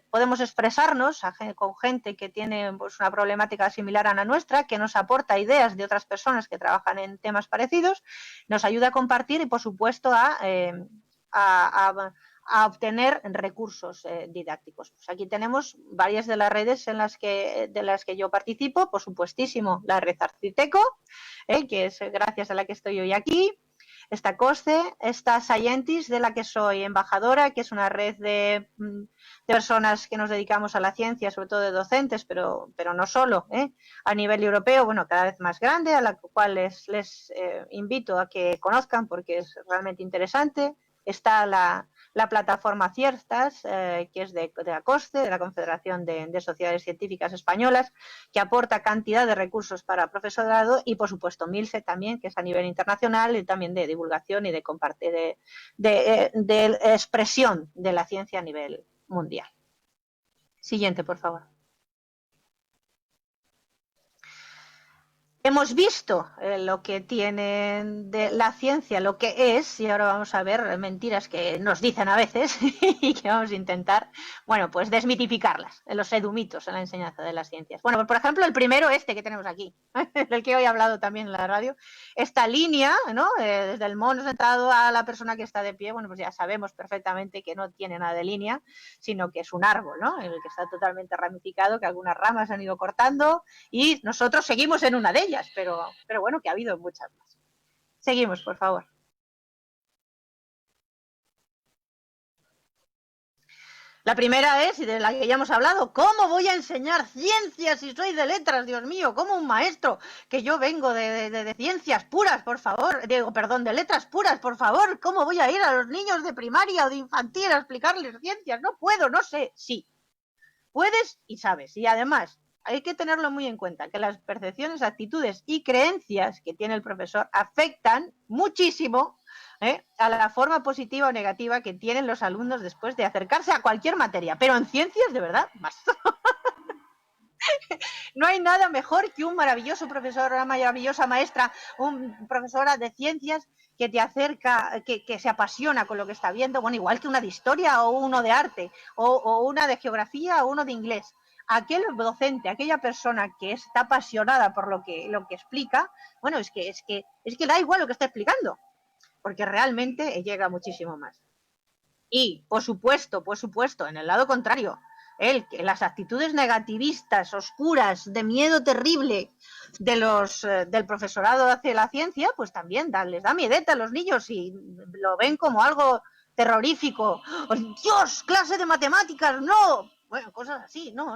podemos expresarnos con gente que tiene pues, una problemática similar a la nuestra, que nos aporta ideas de otras personas que trabajan en temas parecidos, nos ayuda a compartir y, por supuesto, a obtener recursos didácticos. Pues aquí tenemos varias de las redes de las que yo participo, por supuestísimo la red Arciteco, que es gracias a la que estoy hoy aquí. Está COSCE, está Scientist, de la que soy embajadora, que es una red de personas que nos dedicamos a la ciencia, sobre todo de docentes, pero no solo, a nivel europeo, bueno, cada vez más grande, a la cual les invito a que conozcan porque es realmente interesante. Está la plataforma Ciertas, que es de la COSCE, de la Confederación de Sociedades Científicas Españolas, que aporta cantidad de recursos para profesorado, y por supuesto MILSE también, que es a nivel internacional y también de divulgación y de expresión de la ciencia a nivel mundial. Siguiente, por favor. Hemos visto lo que tiene de la ciencia, lo que es, y ahora vamos a ver mentiras que nos dicen a veces y que vamos a intentar, bueno, pues desmitificarlas, los edumitos en la enseñanza de las ciencias. Bueno, por ejemplo, el primero que tenemos aquí, del que hoy he hablado también en la radio, esta línea, ¿no? Desde el mono sentado a la persona que está de pie, bueno, pues ya sabemos perfectamente que no tiene nada de línea, sino que es un árbol, ¿no? En el que está totalmente ramificado, que algunas ramas han ido cortando y nosotros seguimos en una de ellas. Pero bueno, que ha habido muchas más. Seguimos, por favor. La primera es, y de la que ya hemos hablado, ¿cómo voy a enseñar ciencias si soy de letras, Dios mío? ¿Cómo un maestro? Que yo vengo de ciencias puras, por favor. De letras puras, por favor. ¿Cómo voy a ir a los niños de primaria o de infantil a explicarles ciencias? No puedo, no sé. Sí, puedes y sabes. Y además, hay que tenerlo muy en cuenta, que las percepciones, actitudes y creencias que tiene el profesor afectan muchísimo a la forma positiva o negativa que tienen los alumnos después de acercarse a cualquier materia. Pero en ciencias, de verdad, más. No hay nada mejor que un maravilloso profesor, una maravillosa maestra, una profesora de ciencias que te acerca, que se apasiona con lo que está viendo, bueno, igual que una de historia o uno de arte, o una de geografía o uno de inglés. Aquel docente, aquella persona que está apasionada por lo que explica, bueno, es que da igual lo que está explicando, porque realmente llega muchísimo más. Y, por supuesto, en el lado contrario, las actitudes negativistas, oscuras, de miedo terrible del profesorado hacia la ciencia, pues también les da miedeta a los niños y lo ven como algo terrorífico. ¡Dios, clase de matemáticas! ¡No! Bueno, cosas así. No.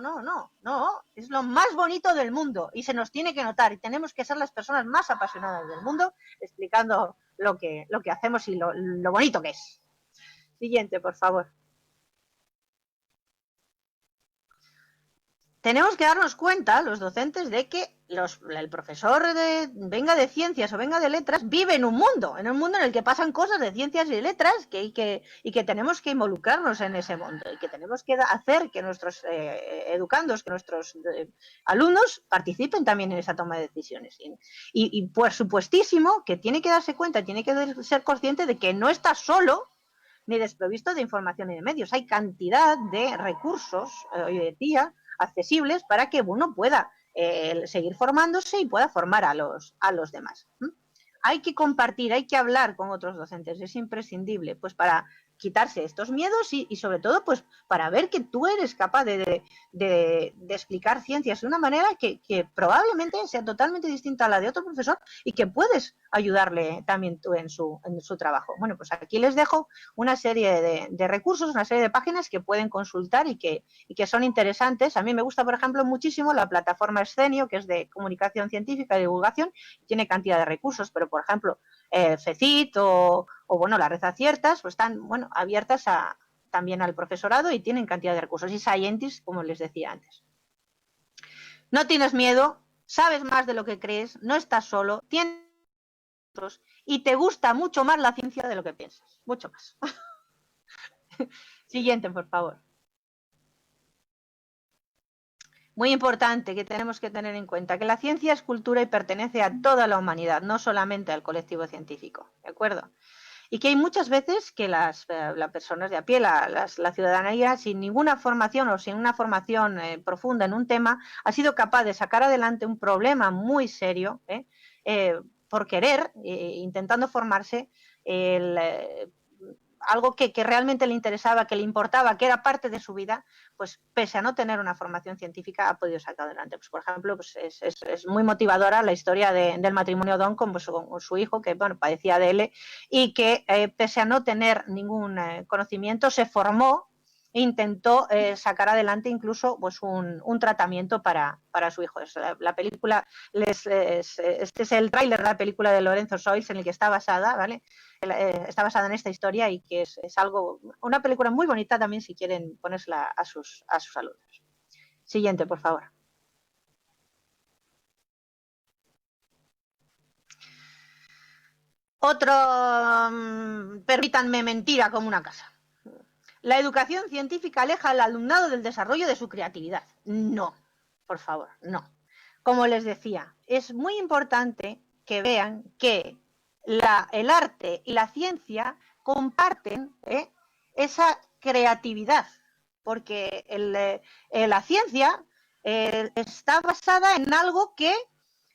Es lo más bonito del mundo y se nos tiene que notar y tenemos que ser las personas más apasionadas del mundo explicando lo que hacemos y lo bonito que es. Siguiente, por favor. Tenemos que darnos cuenta, los docentes, de que el profesor venga de ciencias o venga de letras, vive en un mundo en el que pasan cosas de ciencias y letras y que tenemos que involucrarnos en ese mundo y que tenemos que hacer que nuestros educandos, que nuestros alumnos participen también en esa toma de decisiones. Y por supuestísimo que tiene que darse cuenta, tiene que ser consciente de que no está solo ni desprovisto de información y de medios. Hay cantidad de recursos hoy en día accesibles para que uno pueda seguir formándose y pueda formar a los demás. Hay que compartir, hay que hablar con otros docentes, es imprescindible, pues para quitarse estos miedos y sobre todo pues para ver que tú eres capaz de explicar ciencias de una manera que probablemente sea totalmente distinta a la de otro profesor y que puedes ayudarle también tú en su trabajo. Bueno, pues aquí les dejo una serie de recursos, una serie de páginas que pueden consultar y que son interesantes. A mí me gusta, por ejemplo, muchísimo la plataforma Escenio, que es de comunicación científica y divulgación, tiene cantidad de recursos, pero por ejemplo FECIT o bueno, las Red Aciertas, pues están bueno, abiertas también al profesorado y tienen cantidad de recursos. Y Scientist, como les decía antes. No tienes miedo, sabes más de lo que crees, no estás solo, tienes y te gusta mucho más la ciencia de lo que piensas, mucho más. Siguiente, por favor. Muy importante que tenemos que tener en cuenta que la ciencia es cultura y pertenece a toda la humanidad, no solamente al colectivo científico, ¿de acuerdo? Y que hay muchas veces que las personas de a pie, la ciudadanía, sin ninguna formación o sin una formación profunda en un tema, ha sido capaz de sacar adelante un problema muy serio, por querer, intentando formarse, algo que realmente le interesaba, que le importaba, que era parte de su vida, pues pese a no tener una formación científica, ha podido sacar adelante. Pues, por ejemplo, pues es muy motivadora la historia del matrimonio Don con su hijo, que bueno, padecía de ELE, y que pese a no tener ningún conocimiento, se formó e intentó sacar adelante incluso pues un tratamiento para su hijo. La película, este es el tráiler de la película de Lorenzo Soils en el que está basada, ¿vale? Está basada en esta historia y que es algo, una película muy bonita también si quieren ponérsela a sus alumnos. Siguiente, por favor. Otro, permítanme, mentira como una casa. La educación científica aleja al alumnado del desarrollo de su creatividad. No, por favor, no. Como les decía, es muy importante que vean que el arte y la ciencia comparten esa creatividad, porque la ciencia está basada en algo que,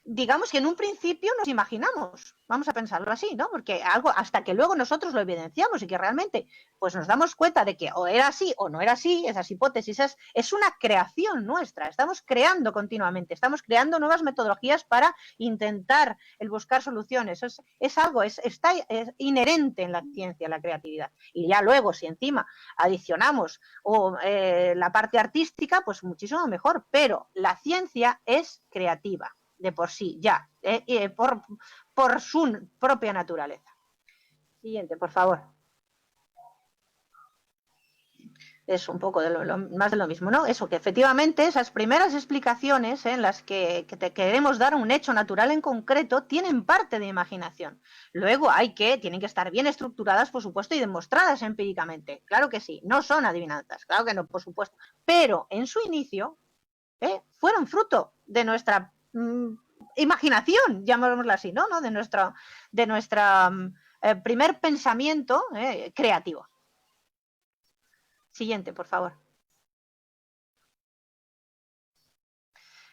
digamos que en un principio nos imaginamos, vamos a pensarlo así, ¿no? Porque algo hasta que luego nosotros lo evidenciamos y que realmente pues nos damos cuenta de que o era así o no era así, esas hipótesis es una creación nuestra, estamos creando continuamente, estamos creando nuevas metodologías para intentar el buscar soluciones, es algo, está inherente en la ciencia, la creatividad. Y ya luego, si encima adicionamos la parte artística, pues muchísimo mejor, pero la ciencia es creativa de por sí, ya, por su propia naturaleza. Siguiente, por favor. Es un poco más de lo mismo, ¿no? Eso, que efectivamente esas primeras explicaciones en las que te queremos dar un hecho natural en concreto tienen parte de imaginación. Luego tienen que estar bien estructuradas, por supuesto, y demostradas empíricamente. Claro que sí, no son adivinanzas, claro que no, por supuesto. Pero en su inicio fueron fruto de nuestra imaginación, llamémoslo así, ¿no? De nuestro primer pensamiento creativo. Siguiente, por favor.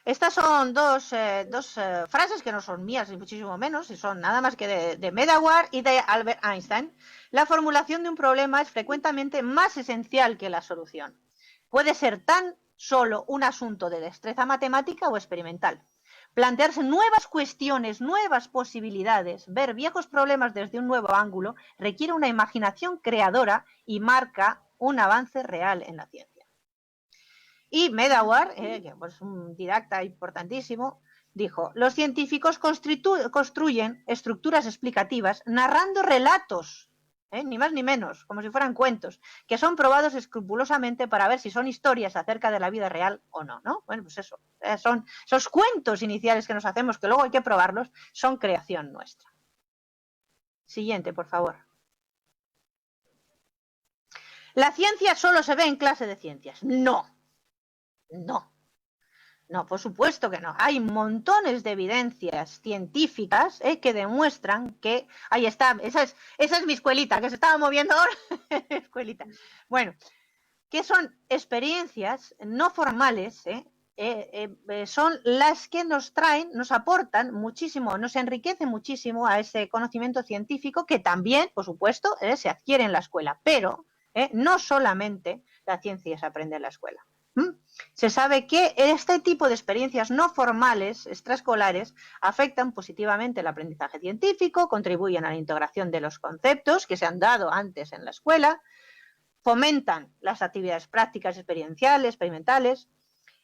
Estas son dos frases que no son mías ni muchísimo menos, y son nada más que de Medawar y de Albert Einstein. La formulación de un problema es frecuentemente más esencial que la solución. Puede ser tan solo un asunto de destreza matemática o experimental. Plantearse nuevas cuestiones, nuevas posibilidades, ver viejos problemas desde un nuevo ángulo, requiere una imaginación creadora y marca un avance real en la ciencia. Y Medawar, que es pues, un didacta importantísimo, dijo: los científicos construyen estructuras explicativas narrando relatos, ni más ni menos, como si fueran cuentos, que son probados escrupulosamente para ver si son historias acerca de la vida real o no, ¿no? Bueno, pues eso, son esos cuentos iniciales que nos hacemos, que luego hay que probarlos, son creación nuestra. Siguiente, por favor. ¿La ciencia solo se ve en clase de ciencias? No. No. No, por supuesto que no. Hay montones de evidencias científicas que demuestran que... Ahí está, esa es mi escuelita, que se estaba moviendo ahora. Escuelita. Bueno, que son experiencias no formales son las que nos traen, nos aportan muchísimo, nos enriquecen muchísimo a ese conocimiento científico que también, por supuesto, se adquiere en la escuela, pero no solamente la ciencia se aprende en la escuela. Se sabe que este tipo de experiencias no formales, extraescolares, afectan positivamente el aprendizaje científico, contribuyen a la integración de los conceptos que se han dado antes en la escuela, fomentan las actividades prácticas, experienciales, experimentales.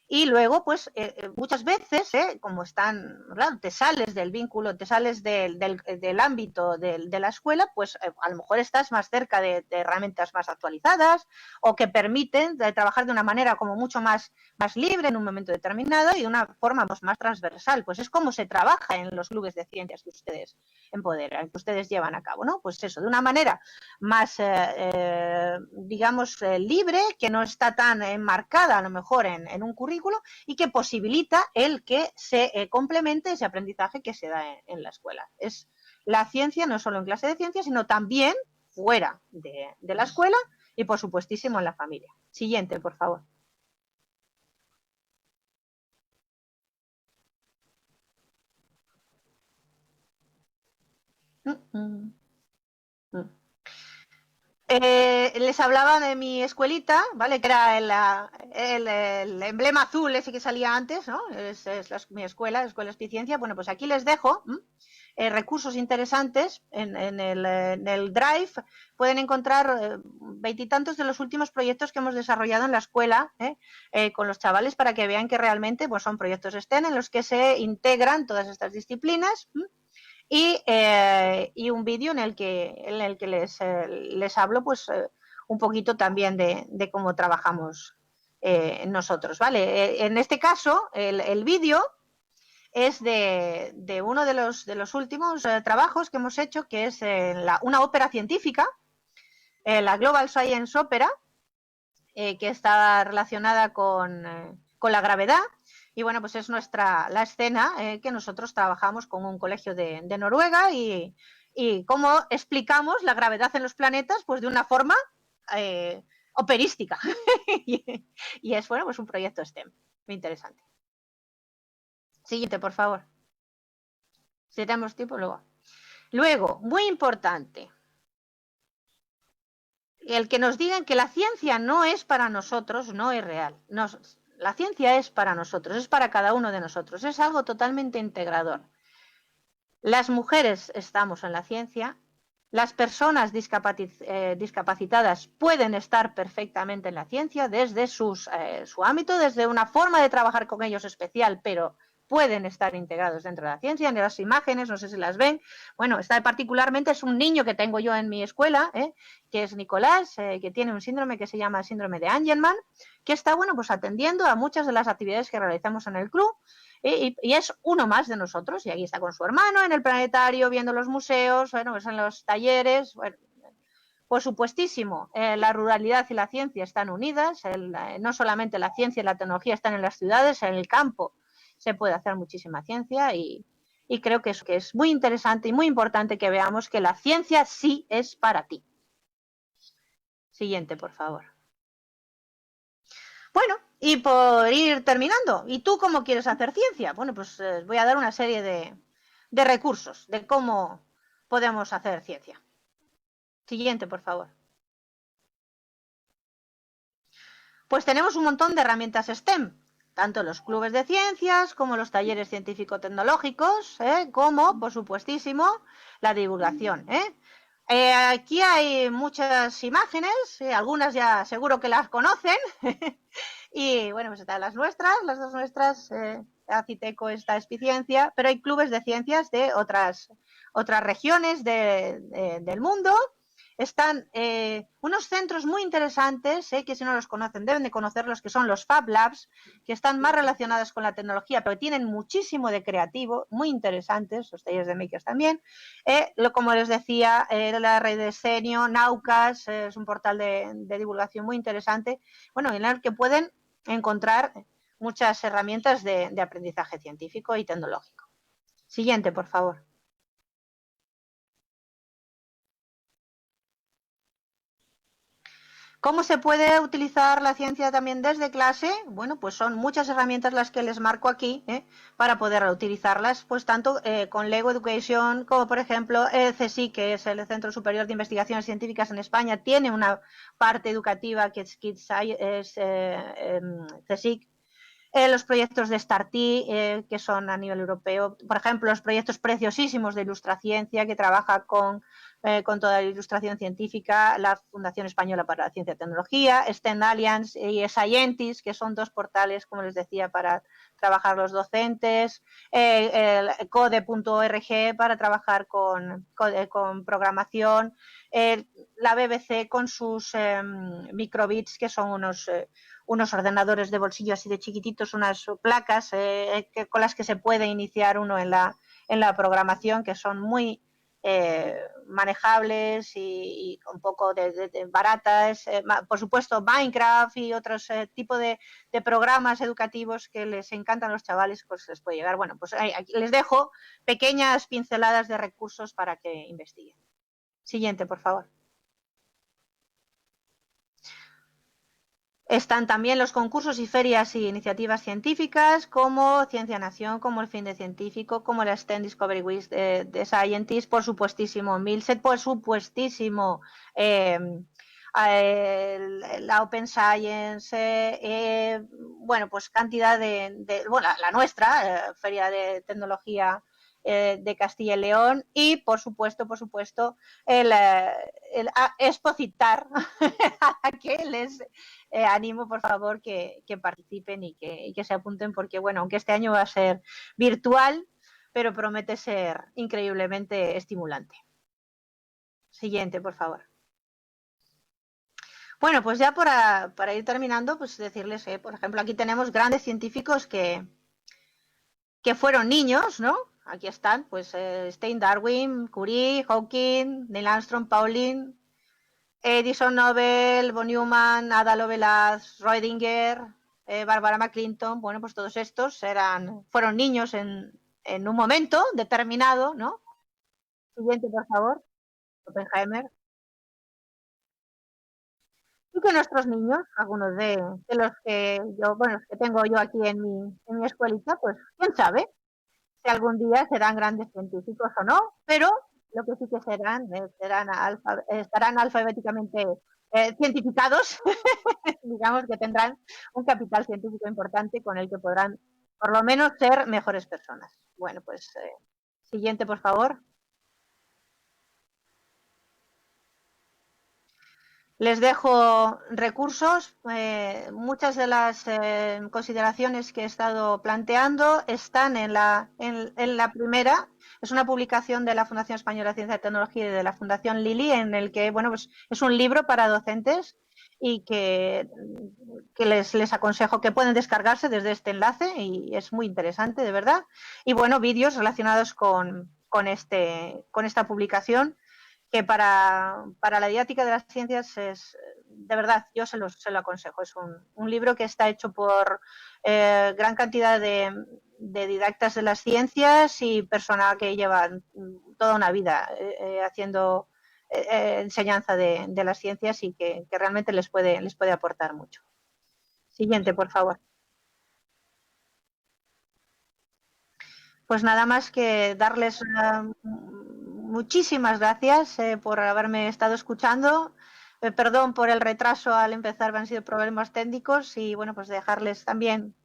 Y luego, pues, muchas veces, como están, claro, te sales del vínculo, te sales del ámbito de la escuela, pues a lo mejor estás más cerca de herramientas más actualizadas o que permiten trabajar de una manera como mucho más libre en un momento determinado y de una forma pues, más transversal. Pues es como se trabaja en los clubes de ciencias que ustedes empoderan, que ustedes llevan a cabo, ¿no? Pues eso, de una manera más, digamos, libre, que no está tan enmarcada a lo mejor en un currículo y que posibilita el que se complemente ese aprendizaje que se da en la escuela. Es la ciencia no solo en clase de ciencia, sino también fuera de la escuela y por supuestísimo en la familia. Siguiente, por favor. Les hablaba de mi escuelita, ¿vale? Que era el emblema azul ese que salía antes, ¿no? Es mi escuela, Escuela Espiciencia. Bueno, pues aquí les dejo recursos interesantes en el Drive. Pueden encontrar veintitantos de los últimos proyectos que hemos desarrollado en la escuela con los chavales para que vean que realmente pues, son proyectos STEM en los que se integran todas estas disciplinas. Y un vídeo en el que les hablo pues un poquito también de cómo trabajamos nosotros, ¿vale? En este caso, el vídeo es de uno de los últimos trabajos que hemos hecho, que es una ópera científica, la Global Science Opera, que está relacionada con la gravedad. Y bueno, pues es la escena que nosotros trabajamos con un colegio de Noruega y cómo explicamos la gravedad en los planetas pues de una forma operística. y es, bueno, pues un proyecto STEM. Muy interesante. Siguiente, por favor. Si tenemos tiempo, luego. Luego, muy importante, el que nos digan que la ciencia no es para nosotros no es real. La ciencia es para nosotros, es para cada uno de nosotros, es algo totalmente integrador. Las mujeres estamos en la ciencia, las personas discapacitadas pueden estar perfectamente en la ciencia desde su ámbito, desde una forma de trabajar con ellos especial, pero pueden estar integrados dentro de la ciencia. En las imágenes, no sé si las ven, bueno, particularmente es un niño que tengo yo en mi escuela, que es Nicolás, que tiene un síndrome que se llama el síndrome de Angelman, que está, bueno, pues atendiendo a muchas de las actividades que realizamos en el club, y es uno más de nosotros, y aquí está con su hermano en el planetario, viendo los museos, bueno, pues en los talleres, bueno, por supuestísimo, la ruralidad y la ciencia están unidas, no solamente la ciencia y la tecnología están en las ciudades, en el campo se puede hacer muchísima ciencia y creo que es muy interesante y muy importante que veamos que la ciencia sí es para ti. Siguiente, por favor. Bueno, y por ir terminando, ¿y tú cómo quieres hacer ciencia? Bueno, pues voy a dar una serie de recursos de cómo podemos hacer ciencia. Siguiente, por favor. Pues tenemos un montón de herramientas STEM, tanto los clubes de ciencias como los talleres científico-tecnológicos, como, por supuestísimo, la divulgación. Aquí hay muchas imágenes, algunas ya seguro que las conocen, y bueno, pues están las dos nuestras, Aciteco está Espiciencia, pero hay clubes de ciencias de otras regiones del mundo. Están unos centros muy interesantes, que si no los conocen deben de conocerlos, que son los Fab Labs, que están más relacionados con la tecnología, pero tienen muchísimo de creativo, muy interesantes, los talleres de makers también. Como les decía, la red de Senio, Naucas, es un portal de divulgación muy interesante, bueno, en el que pueden encontrar muchas herramientas de aprendizaje científico y tecnológico. Siguiente, por favor. ¿Cómo se puede utilizar la ciencia también desde clase? Bueno, pues son muchas herramientas las que les marco aquí para poder utilizarlas, pues tanto con Lego Education como, por ejemplo, el CSIC, que es el Centro Superior de Investigaciones Científicas en España, tiene una parte educativa que es CSIC. Los proyectos de Startí, que son a nivel europeo, por ejemplo, los proyectos preciosísimos de Ilustraciencia, que trabaja con toda la ilustración científica, la Fundación Española para la Ciencia y Tecnología, STEM Alliance y Scientist, que son dos portales, como les decía, para trabajar los docentes, el code.org para trabajar con programación, la BBC con sus microbits, que son unos ordenadores de bolsillo así de chiquititos, unas placas con las que se puede iniciar uno en la programación, que son muy manejables y un poco de baratas. Por supuesto, Minecraft y otros tipos de programas educativos que les encantan a los chavales, pues les puede llegar. Bueno, pues aquí les dejo pequeñas pinceladas de recursos para que investiguen. Siguiente, por favor. Están también los concursos y ferias y iniciativas científicas como Ciencia Nación, como el Fin de Científico, como la STEM Discovery Week de Scientist, por supuestísimo Milset, por supuestísimo la Open Science, bueno, pues cantidad bueno, la nuestra, Feria de Tecnología de Castilla y León y, por supuesto, el Expocitar, a que les animo, por favor, que participen y que se apunten, porque, bueno, aunque este año va a ser virtual, pero promete ser increíblemente estimulante. Siguiente, por favor. Bueno, pues ya para ir terminando, pues decirles, por ejemplo, aquí tenemos grandes científicos que fueron niños, ¿no? Aquí están, pues Stein, Darwin, Curie, Hawking, Neil Armstrong, Pauling, Edison, Nobel, von Neumann, Ada Lovelace, Rödinger, Barbara McClinton. Bueno, pues todos estos fueron niños en un momento determinado, ¿no? Siguiente, por favor. Oppenheimer. Y que nuestros niños, algunos de los que los que tengo yo aquí en mi escuelita, pues quién sabe si algún día serán grandes científicos o no, pero lo que sí que estarán alfabéticamente cientificados, digamos que tendrán un capital científico importante con el que podrán por lo menos ser mejores personas. Bueno, pues siguiente, por favor. Les dejo recursos. Muchas de las consideraciones que he estado planteando están en la primera. Es una publicación de la Fundación Española de Ciencia y Tecnología y de la Fundación Lili, en el que, bueno, pues es un libro para docentes y que les aconsejo que pueden descargarse desde este enlace, y es muy interesante, de verdad. Y, bueno, vídeos relacionados con esta publicación, que para la didáctica de las ciencias es, de verdad, yo se lo aconsejo. Es un libro que está hecho por gran cantidad de didactas de las ciencias y personal que lleva toda una vida haciendo enseñanza de las ciencias, y que realmente les puede aportar mucho. Siguiente, por favor. Pues nada más que darles muchísimas gracias por haberme estado escuchando. Perdón por el retraso al empezar, han sido problemas técnicos, y, bueno, pues dejarles también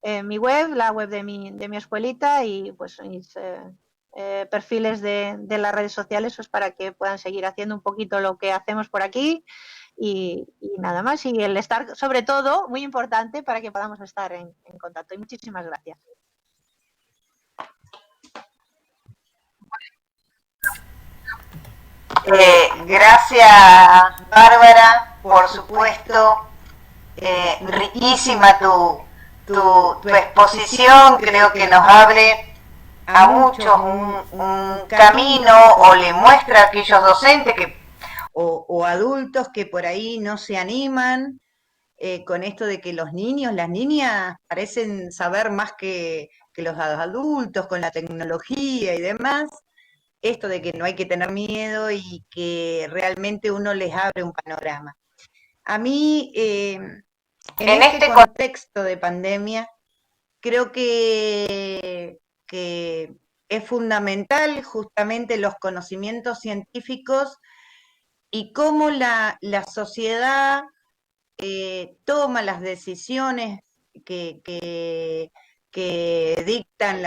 mi web, la web de mi escuelita, y pues mis perfiles de las redes sociales, pues para que puedan seguir haciendo un poquito lo que hacemos por aquí, y nada más, y el estar, sobre todo, muy importante, para que podamos estar en contacto. Y muchísimas gracias. Gracias, Bárbara, por supuesto. Riquísima tu exposición. Creo que nos abre a muchos un camino, o le muestra a aquellos docentes o adultos que por ahí no se animan con esto de que los niños, las niñas parecen saber más que los adultos con la tecnología y demás. Esto de que no hay que tener miedo y que realmente uno les abre un panorama. A mí, en En este este contexto de pandemia, creo que es fundamental justamente los conocimientos científicos y cómo la sociedad toma las decisiones que, que, que dictan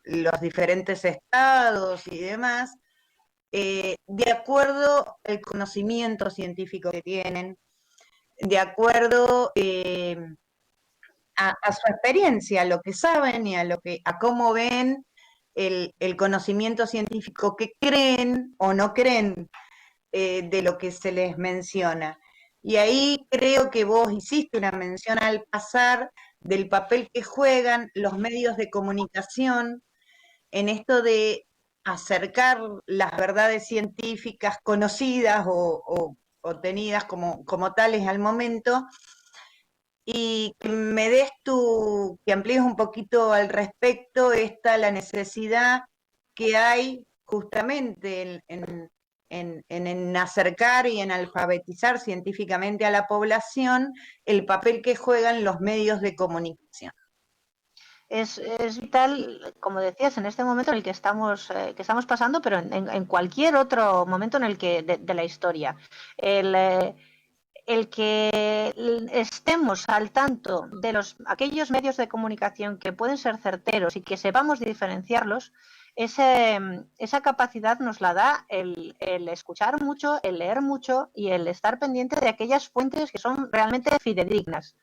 los diferentes estados y demás, de acuerdo al conocimiento científico que tienen, de acuerdo a su experiencia, a lo que saben y a cómo ven el conocimiento científico que creen o no creen de lo que se les menciona. Y ahí creo que vos hiciste una mención al pasar del papel que juegan los medios de comunicación en esto de acercar las verdades científicas conocidas o tenidas como tales al momento, y que me des que amplíes un poquito al respecto la necesidad que hay justamente en acercar y en alfabetizar científicamente a la población el papel que juegan los medios de comunicación. es vital, como decías, en este momento en el que estamos pasando, pero en cualquier otro momento en el que de la historia. El, el que estemos al tanto de aquellos medios de comunicación que pueden ser certeros y que sepamos diferenciarlos, esa capacidad nos la da el escuchar mucho, el leer mucho y el estar pendiente de aquellas fuentes que son realmente fidedignas.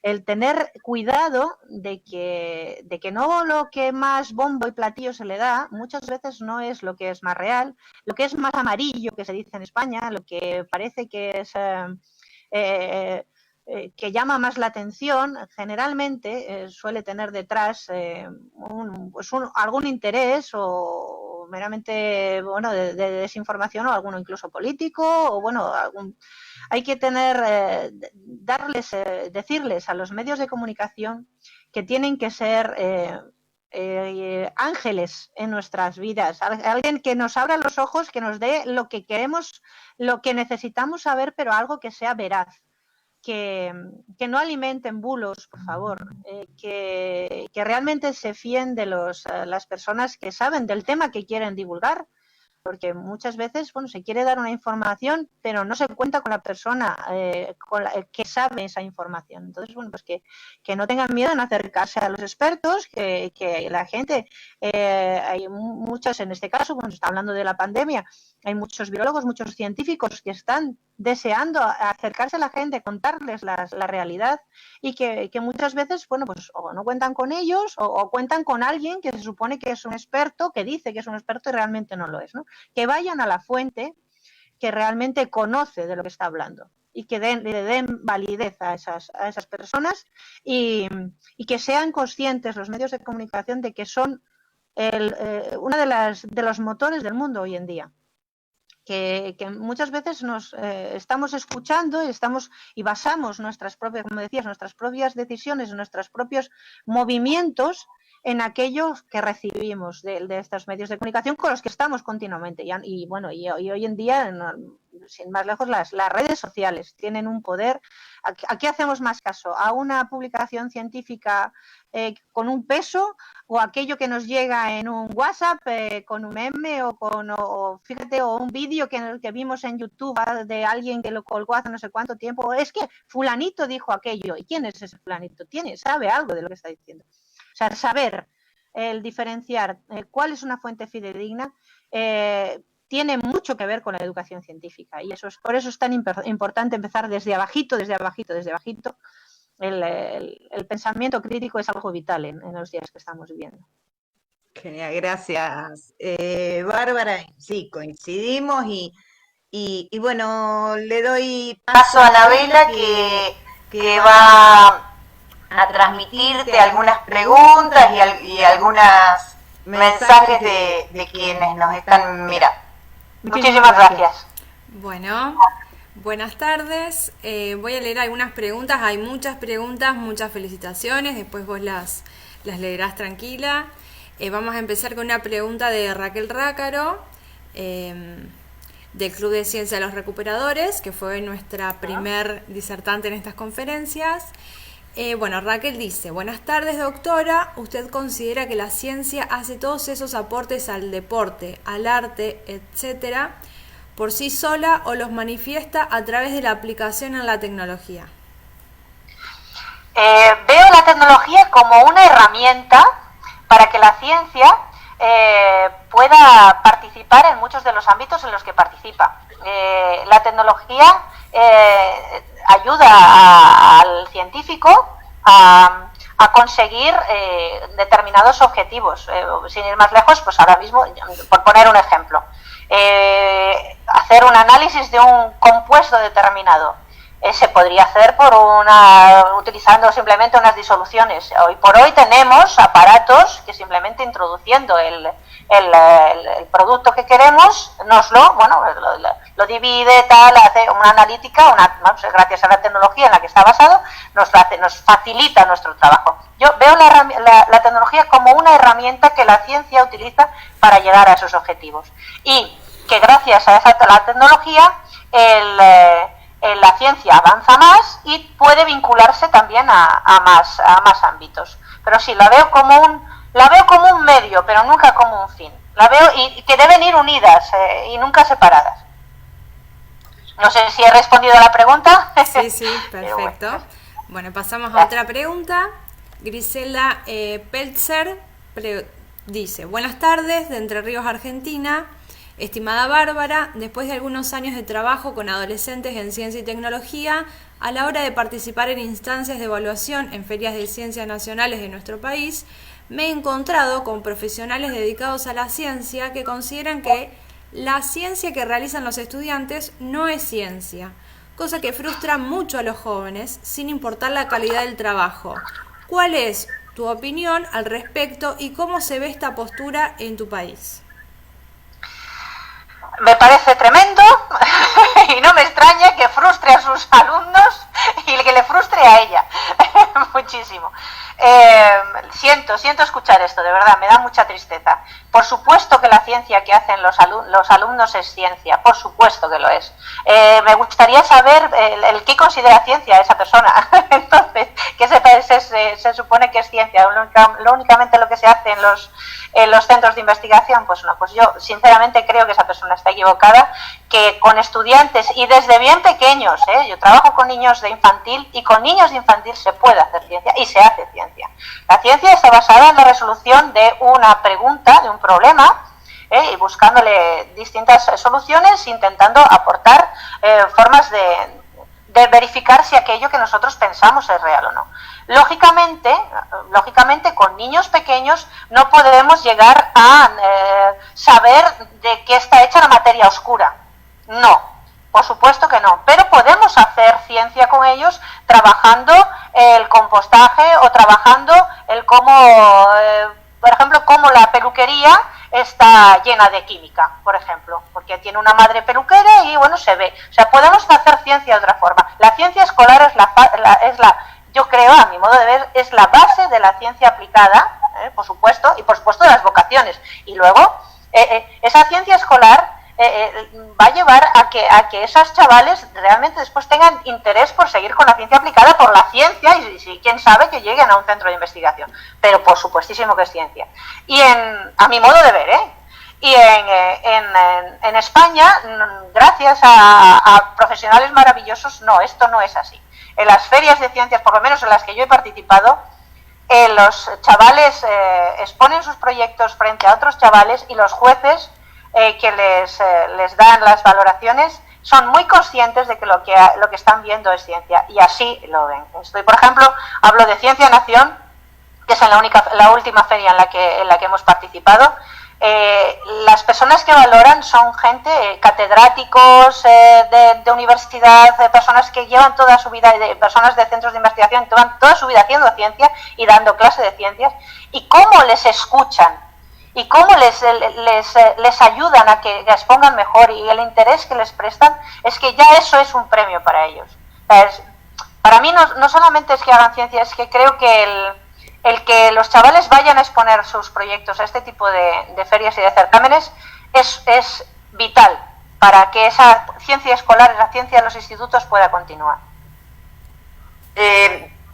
El tener cuidado de que no lo que más bombo y platillo se le da muchas veces no es lo que es más real, lo que es más amarillo, que se dice en España, lo que parece que es que llama más la atención, generalmente suele tener detrás algún interés o meramente bueno de desinformación o alguno incluso político o bueno hay que decirles a los medios de comunicación que tienen que ser ángeles en nuestras vidas, alguien que nos abra los ojos, que nos dé lo que queremos, lo que necesitamos saber, pero algo que sea veraz. Que no alimenten bulos, por favor, que realmente se fíen de las personas que saben del tema que quieren divulgar, porque muchas veces bueno se quiere dar una información pero no se cuenta con la persona que sabe esa información. Entonces bueno pues que no tengan miedo en acercarse a los expertos, que la gente hay muchas, en este caso cuando se está hablando de la pandemia, hay muchos virólogos, muchos científicos que están deseando acercarse a la gente, contarles la realidad y que muchas veces, bueno, pues o no cuentan con ellos o cuentan con alguien que se supone que es un experto, que dice que es un experto y realmente no lo es, ¿no? Que vayan a la fuente que realmente conoce de lo que está hablando y que le den validez a esas personas y que sean conscientes los medios de comunicación de que son uno de los motores del mundo hoy en día. Que muchas veces nos estamos escuchando y basamos nuestras propias, como decías, nuestras propias decisiones, nuestros propios movimientos en aquellos que recibimos de estos medios de comunicación con los que estamos continuamente. Y bueno, y hoy en día, no, sin más lejos, las redes sociales tienen un poder. ¿A qué hacemos más caso? ¿A una publicación científica con un peso o aquello que nos llega en un WhatsApp con un meme fíjate, o un vídeo que vimos en YouTube de alguien que lo colgó hace no sé cuánto tiempo? Es que fulanito dijo aquello. ¿Y quién es ese fulanito? ¿Sabe algo de lo que está diciendo? O sea, saber el diferenciar cuál es una fuente fidedigna tiene mucho que ver con la educación científica y por eso es tan importante empezar desde abajito, desde abajito, desde abajito. El pensamiento crítico es algo vital en los días que estamos viviendo. Genial, gracias. Bárbara, sí, coincidimos y bueno, le doy paso a Anabela que va a transmitirte algunas preguntas y algunos mensajes de quienes nos están mirando. Muchísimas gracias. Bueno, buenas tardes. Voy a leer algunas preguntas. Hay muchas preguntas, muchas felicitaciones. Después vos las leerás tranquila. Vamos a empezar con una pregunta de Raquel Rácaro. del Club de Ciencia de los Recuperadores, que fue nuestra primer disertante en estas conferencias. Bueno, Raquel dice: buenas tardes, doctora. ¿Usted considera que la ciencia hace todos esos aportes al deporte, al arte, etcétera, por sí sola, o los manifiesta a través de la aplicación en la tecnología? Veo la tecnología como una herramienta para que la ciencia pueda participar en muchos de los ámbitos en los que participa. La tecnología ayuda al científico a conseguir determinados objetivos. Sin ir más lejos, pues ahora mismo, por poner un ejemplo, hacer un análisis de un compuesto determinado. Se podría hacer utilizando simplemente unas disoluciones. Hoy por hoy tenemos aparatos que simplemente introduciendo el producto que queremos lo divide, hace una analítica, gracias a la tecnología en la que está basado, nos facilita nuestro trabajo. Yo veo la tecnología como una herramienta que la ciencia utiliza para llegar a esos objetivos, y que gracias a la tecnología la ciencia avanza más y puede vincularse también a más ámbitos. Pero sí, la veo como un medio, pero nunca como un fin. La veo y que deben ir unidas y nunca separadas. No sé si he respondido a la pregunta. Sí, perfecto. Bueno, pasamos a otra pregunta. Griselda Peltzer dice: buenas tardes, de Entre Ríos, Argentina. Estimada Bárbara, después de algunos años de trabajo con adolescentes en ciencia y tecnología, a la hora de participar en instancias de evaluación en ferias de ciencias nacionales de nuestro país, me he encontrado con profesionales dedicados a la ciencia que consideran que la ciencia que realizan los estudiantes no es ciencia, cosa que frustra mucho a los jóvenes, sin importar la calidad del trabajo. ¿Cuál es tu opinión al respecto y cómo se ve esta postura en tu país? Me parece tremendo y no me extraña que frustre a sus alumnos y que le frustre a ella muchísimo. Siento escuchar esto, de verdad, me da mucha tristeza. Por supuesto que la ciencia que hacen los alumnos es ciencia, por supuesto que lo es. Me gustaría saber el qué considera ciencia esa persona. Entonces, ¿qué se supone que es ciencia? Únicamente lo que se hace en los centros de investigación. Pues no, pues yo sinceramente creo que esa persona está equivocada, que con estudiantes y desde bien pequeños, yo trabajo con niños de infantil y con niños de infantil se puede hacer ciencia y se hace ciencia. La ciencia está basada en la resolución de una pregunta, de un problema, y buscándole distintas soluciones, intentando aportar formas de verificar si aquello que nosotros pensamos es real o no. Lógicamente, con niños pequeños no podemos llegar a saber de qué está hecha la materia oscura. No, por supuesto que no, pero podemos hacer ciencia con ellos trabajando el compostaje o trabajando el cómo, por ejemplo, cómo la peluquería está llena de química, por ejemplo, porque tiene una madre peluquera y bueno, se ve. O sea, podemos hacer ciencia de otra forma. La ciencia escolar yo creo, a mi modo de ver, es la base de la ciencia aplicada, por supuesto, y por supuesto de las vocaciones. Y luego, esa ciencia escolar va a llevar a que esos chavales realmente después tengan interés por seguir con la ciencia aplicada, por la ciencia, y quién sabe que lleguen a un centro de investigación. Pero por supuestísimo que es ciencia. Y a mi modo de ver, y en España, gracias a profesionales maravillosos, no, esto no es así. En las ferias de ciencias, por lo menos en las que yo he participado, los chavales exponen sus proyectos frente a otros chavales y los jueces que les dan las valoraciones son muy conscientes de que lo que están viendo es ciencia, y así lo ven. Por ejemplo, hablo de Ciencia Nación, que es la última feria en la que hemos participado. Las personas que valoran son gente, catedráticos de universidad, personas que llevan toda su vida, personas de centros de investigación, que llevan toda su vida haciendo ciencia y dando clase de ciencias, y cómo les escuchan y cómo les ayudan a que expongan mejor, y el interés que les prestan, es que ya eso es un premio para ellos. Para mí no solamente es que hagan ciencia, es que creo que el que los chavales vayan a exponer sus proyectos a este tipo de ferias y de certámenes es vital para que esa ciencia escolar, esa ciencia de los institutos pueda continuar.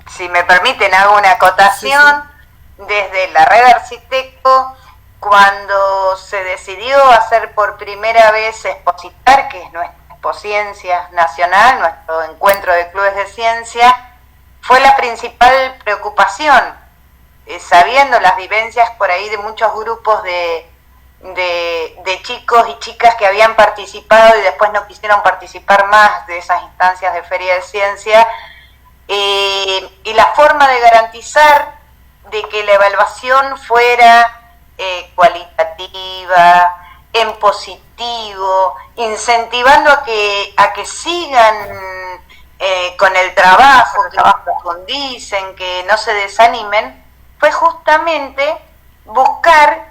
Si me permiten, hago una acotación. Sí. Desde la red Arciteco, cuando se decidió hacer por primera vez Expositar, que es nuestra Exposciencia Nacional, nuestro encuentro de clubes de ciencia, fue la principal preocupación, sabiendo las vivencias por ahí de muchos grupos de chicos y chicas que habían participado y después no quisieron participar más de esas instancias de feria de ciencia, y la forma de garantizar de que la evaluación fuera cualitativa, en positivo, incentivando a que sigan con el trabajo, que profundicen, que no se desanimen, fue justamente buscar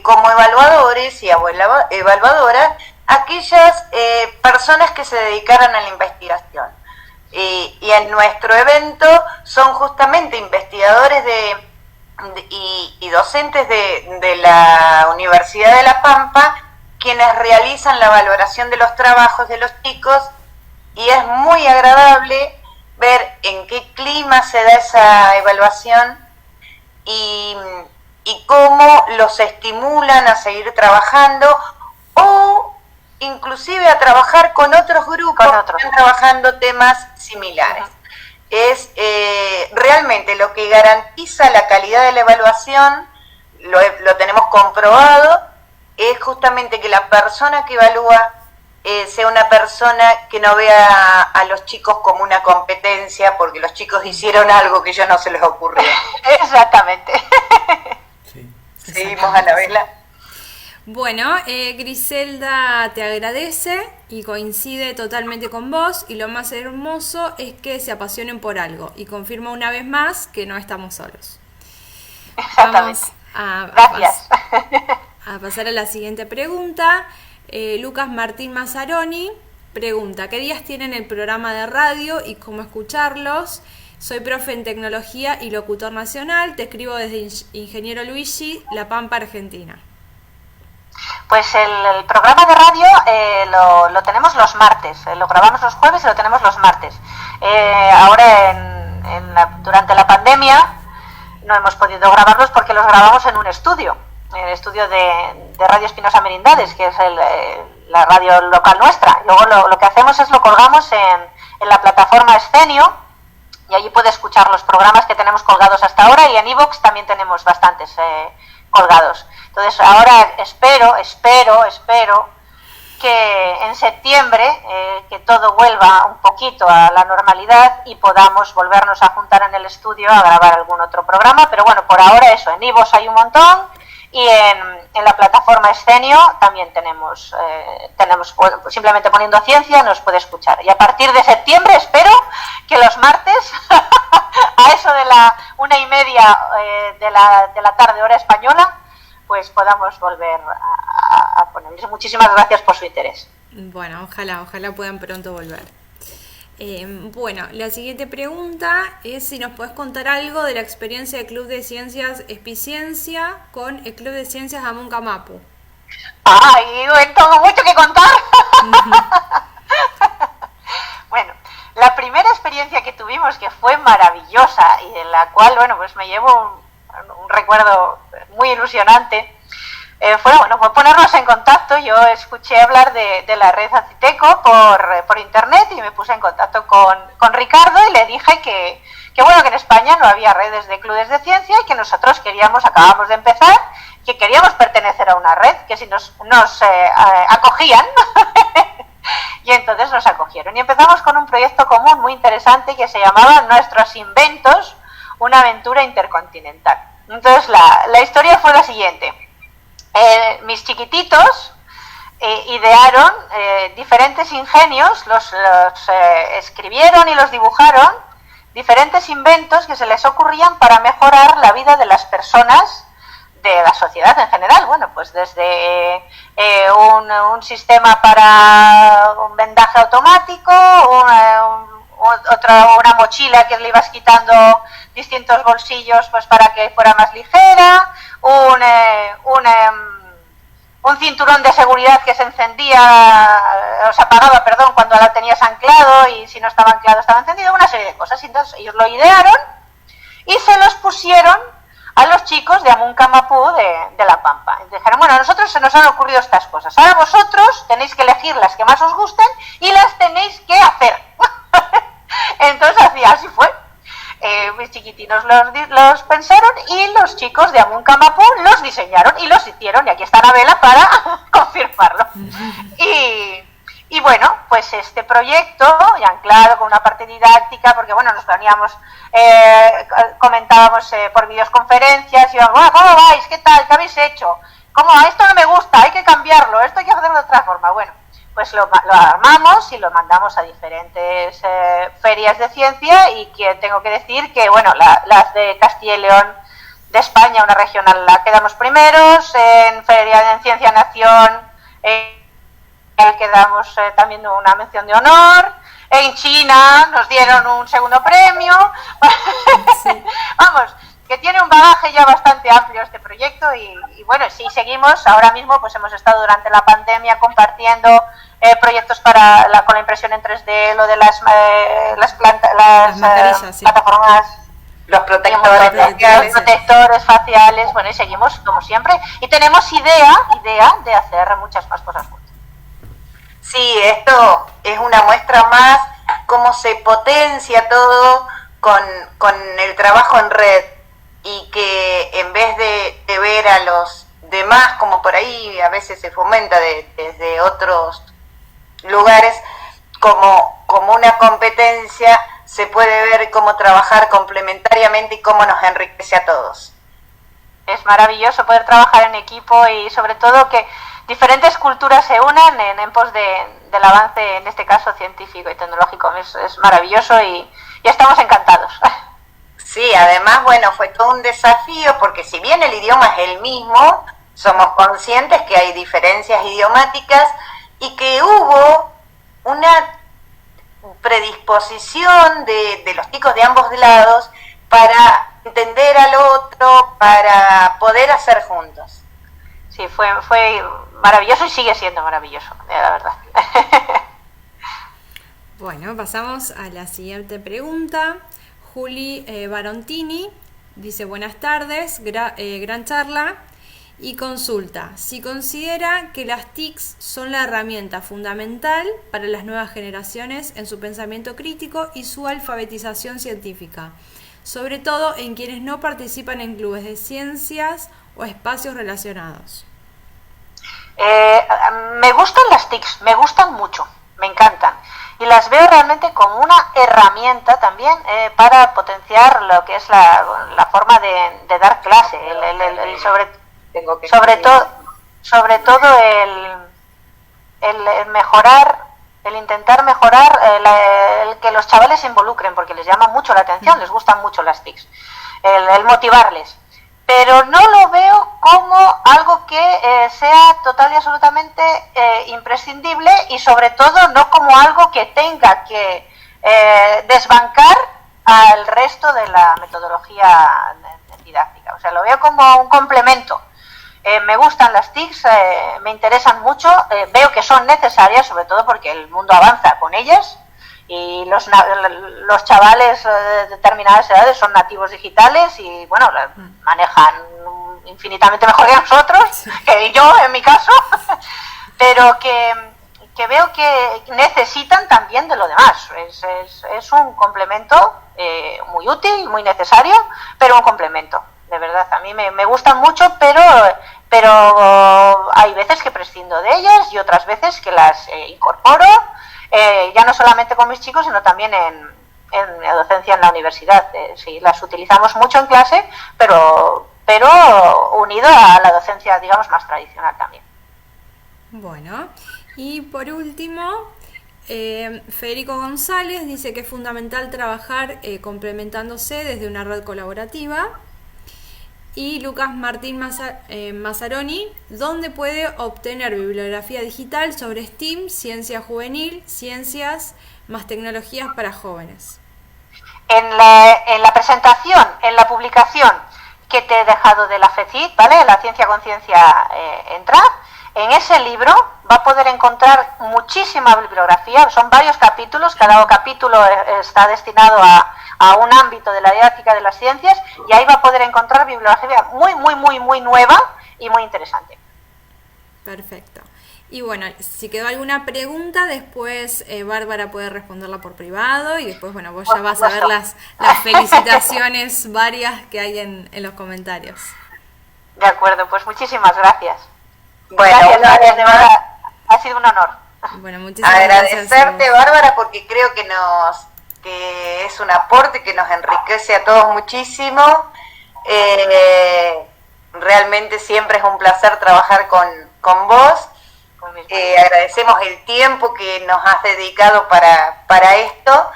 como evaluadores y evaluadoras aquellas personas que se dedicaran a la investigación. Y en nuestro evento son justamente investigadores y docentes de la Universidad de La Pampa quienes realizan la valoración de los trabajos de los chicos, y es muy agradable ver en qué clima se da esa evaluación y cómo los estimulan a seguir trabajando o inclusive a trabajar con otros grupos que están trabajando temas similares. Es realmente lo que garantiza la calidad de la evaluación, lo tenemos comprobado, es justamente que la persona que evalúa sea una persona que no vea a los chicos como una competencia porque los chicos hicieron algo que a ellos no se les ocurrió. Exactamente. Sí. Seguimos, Anabela. Bueno, Griselda te agradece y coincide totalmente con vos, y lo más hermoso es que se apasionen por algo, y confirma una vez más que no estamos solos. Exactamente. Gracias. A pasar a la siguiente pregunta. Lucas Martín Mazzaroni pregunta: ¿qué días tienen el programa de radio y cómo escucharlos? Soy profe en tecnología y locutor nacional, te escribo desde Ingeniero Luigi, La Pampa, Argentina. Pues el programa de radio lo tenemos los martes, lo grabamos los jueves y lo tenemos los martes. Ahora durante la pandemia no hemos podido grabarlos porque los grabamos en un estudio, en el estudio de Radio Espinosa Merindades, que es la radio local nuestra. Luego lo que hacemos es lo colgamos en la plataforma Escenio, y allí puede escuchar los programas que tenemos colgados hasta ahora, y en iVoox también tenemos bastantes colgados. Entonces ahora espero que en septiembre que todo vuelva un poquito a la normalidad y podamos volvernos a juntar en el estudio a grabar algún otro programa, pero bueno, por ahora eso, en iVoox hay un montón, y en la plataforma Escenio también tenemos simplemente poniendo ciencia nos puede escuchar, y a partir de septiembre espero que los martes a eso de la 1:30 de la tarde hora española pues podamos volver a ponerles. Muchísimas gracias por su interés. Bueno, ojalá puedan pronto volver. Bueno, la siguiente pregunta es si nos podés contar algo de la experiencia del Club de Ciencias Espiciencia con el Club de Ciencias Amuncamapu. ¡Ay! Tengo mucho que contar. Bueno, la primera experiencia que tuvimos, que fue maravillosa y de la cual, bueno, pues me llevo un recuerdo muy ilusionante, fue ponernos en contacto. Yo escuché hablar de la red Arciteco por internet y me puse en contacto con Ricardo y le dije que en España no había redes de clubes de ciencia y que nosotros acabamos de empezar, que queríamos pertenecer a una red, que si nos acogían. Y entonces nos acogieron y empezamos con un proyecto común muy interesante que se llamaba Nuestros Inventos, una aventura intercontinental. Entonces la historia fue la siguiente. Mis chiquititos idearon diferentes ingenios, los escribieron y los dibujaron, diferentes inventos que se les ocurrían para mejorar la vida de las personas, de la sociedad en general. Bueno, pues desde un sistema para un vendaje automático, una mochila que le ibas quitando distintos bolsillos pues para que fuera más ligera, un un cinturón de seguridad que se encendía, o se apagaba, perdón, cuando lo tenías anclado, y si no estaba anclado estaba encendido, una serie de cosas. Entonces ellos lo idearon y se los pusieron a los chicos de Amuncamapú de La Pampa. Y dijeron, bueno, a nosotros se nos han ocurrido estas cosas, ahora vosotros tenéis que elegir las que más os gusten y las tenéis que hacer. Entonces así fue. Mis chiquitinos los pensaron y los chicos de Amuncamapú los diseñaron y los hicieron, y aquí está la vela para confirmarlo. Y bueno, pues este proyecto, ya anclado con una parte didáctica, porque bueno, nos reuníamos, comentábamos por videoconferencias, y íbamos, ¿cómo vais? ¿Qué tal? ¿Qué habéis hecho? ¿Cómo? Esto no me gusta, hay que cambiarlo, esto hay que hacerlo de otra forma. Bueno, pues lo armamos y lo mandamos a diferentes ferias de ciencia, y que tengo que decir que, bueno, las de Castilla y León de España, una regional, la quedamos primeros, en Feria de Ciencia Nación, quedamos también una mención de honor, en China nos dieron un segundo premio. Sí. Vamos, que tiene un bagaje ya bastante amplio este proyecto, y bueno, sí, seguimos. Ahora mismo pues hemos estado durante la pandemia compartiendo proyectos con la impresión en 3D, lo de las plataformas, los protectores faciales, bueno, y seguimos como siempre, y tenemos idea de hacer muchas más cosas juntos. Sí, esto es una muestra más cómo se potencia todo con el trabajo en red, y que en vez de ver a los demás, como por ahí a veces se fomenta desde otros lugares, como una competencia, se puede ver cómo trabajar complementariamente y cómo nos enriquece a todos. Es maravilloso poder trabajar en equipo, y sobre todo que diferentes culturas se unan en pos del avance, en este caso científico y tecnológico. Es maravilloso, y estamos encantados. Sí, además, bueno, fue todo un desafío, porque si bien el idioma es el mismo, somos conscientes que hay diferencias idiomáticas, y que hubo una predisposición de los chicos de ambos lados para entender al otro, para poder hacer juntos. Sí, fue maravilloso, y sigue siendo maravilloso, la verdad. Bueno, pasamos a la siguiente pregunta. Juli Barontini dice, buenas tardes, gran charla, y consulta si considera que las TICs son la herramienta fundamental para las nuevas generaciones en su pensamiento crítico y su alfabetización científica, sobre todo en quienes no participan en clubes de ciencias o espacios relacionados. Me gustan las TICs, me gustan mucho, me encantan, y las veo realmente como una herramienta también para potenciar lo que es la forma de dar clase, sobre todo el mejorar, el intentar mejorar, el que los chavales se involucren, porque les llama mucho la atención, les gustan mucho las TICs, el motivarles. Pero no lo veo como algo que sea total y absolutamente imprescindible, y sobre todo no como algo que tenga que desbancar al resto de la metodología didáctica. O sea, lo veo como un complemento. Me gustan las TICs, me interesan mucho, veo que son necesarias, sobre todo porque el mundo avanza con ellas, y los chavales de determinadas edades son nativos digitales, y bueno, manejan infinitamente mejor que nosotros, que yo en mi caso, pero que veo que necesitan también de lo demás. Es un complemento muy útil, muy necesario, pero un complemento, de verdad. A mí me gustan mucho, pero hay veces que prescindo de ellas, y otras veces que las incorporo, ya no solamente con mis chicos, sino también en la docencia en la universidad. Sí, las utilizamos mucho en clase, pero unido a la docencia, digamos, más tradicional también. Bueno, y por último, Federico González dice que es fundamental trabajar complementándose desde una red colaborativa. Y Lucas Martín Mazzaroni, ¿dónde puede obtener bibliografía digital sobre STEAM, ciencia juvenil, ciencias más tecnologías para jóvenes? En la presentación, en la publicación que te he dejado de la FECIT, ¿vale? La Ciencia Conciencia Entra, En ese libro va a poder encontrar muchísima bibliografía, son varios capítulos, cada capítulo está destinado a un ámbito de la didáctica de las ciencias, y ahí va a poder encontrar bibliografía muy nueva y muy interesante. Perfecto. Y bueno, si quedó alguna pregunta, después Bárbara puede responderla por privado, y después, bueno, vos ya vas a ver las felicitaciones varias que hay en los comentarios. De acuerdo, pues muchísimas gracias. Bueno, gracias, de verdad, ha sido un honor. Bueno, muchísimas agradecerte, gracias. Bárbara, porque creo que es un aporte que nos enriquece a todos muchísimo. Realmente siempre es un placer trabajar con vos. Agradecemos el tiempo que nos has dedicado para esto.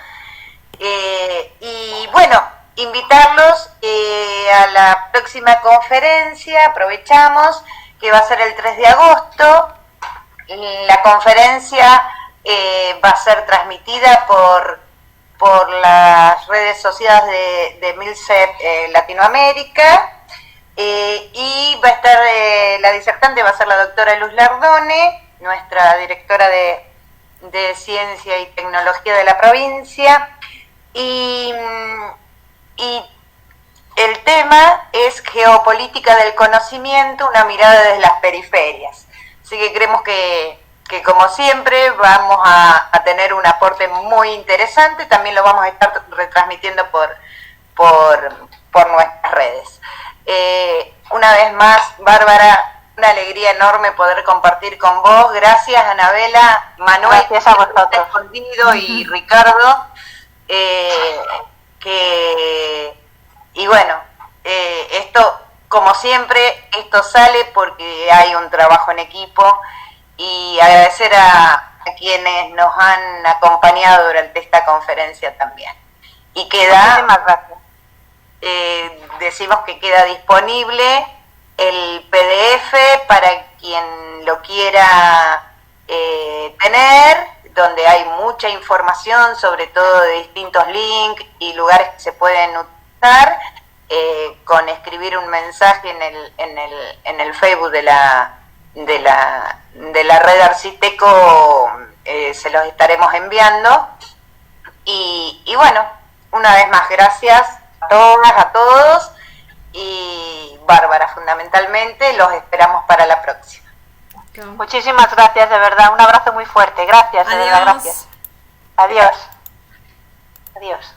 Y bueno, invitarlos a la próxima conferencia. Aprovechamos que va a ser el 3 de agosto. La conferencia va a ser transmitida por las redes sociales de MILCEP Latinoamérica, y va a estar, la disertante va a ser la doctora Luz Lardone, nuestra directora de Ciencia y Tecnología de la provincia, y el tema es Geopolítica del Conocimiento, una mirada desde las periferias. Así que creemos que como siempre vamos a tener un aporte muy interesante. También lo vamos a estar retransmitiendo por nuestras redes. Una vez más, Bárbara, una alegría enorme poder compartir con vos. Gracias, Anabela, Manuel, gracias a vosotros, y Ricardo. Y bueno, esto, como siempre, esto sale porque hay un trabajo en equipo, y agradecer a quienes nos han acompañado durante esta conferencia también. Y muchísimas gracias. Decimos que queda disponible el PDF para quien lo quiera tener, donde hay mucha información, sobre todo de distintos links y lugares que se pueden utilizar, con escribir un mensaje en el Facebook de la red Arciteco, se los estaremos enviando. Y bueno, una vez más, gracias a todas, a todos, y Bárbara, fundamentalmente, los esperamos para la próxima. Muchísimas gracias, de verdad, un abrazo muy fuerte, gracias, de verdad, gracias. Adiós. Adiós.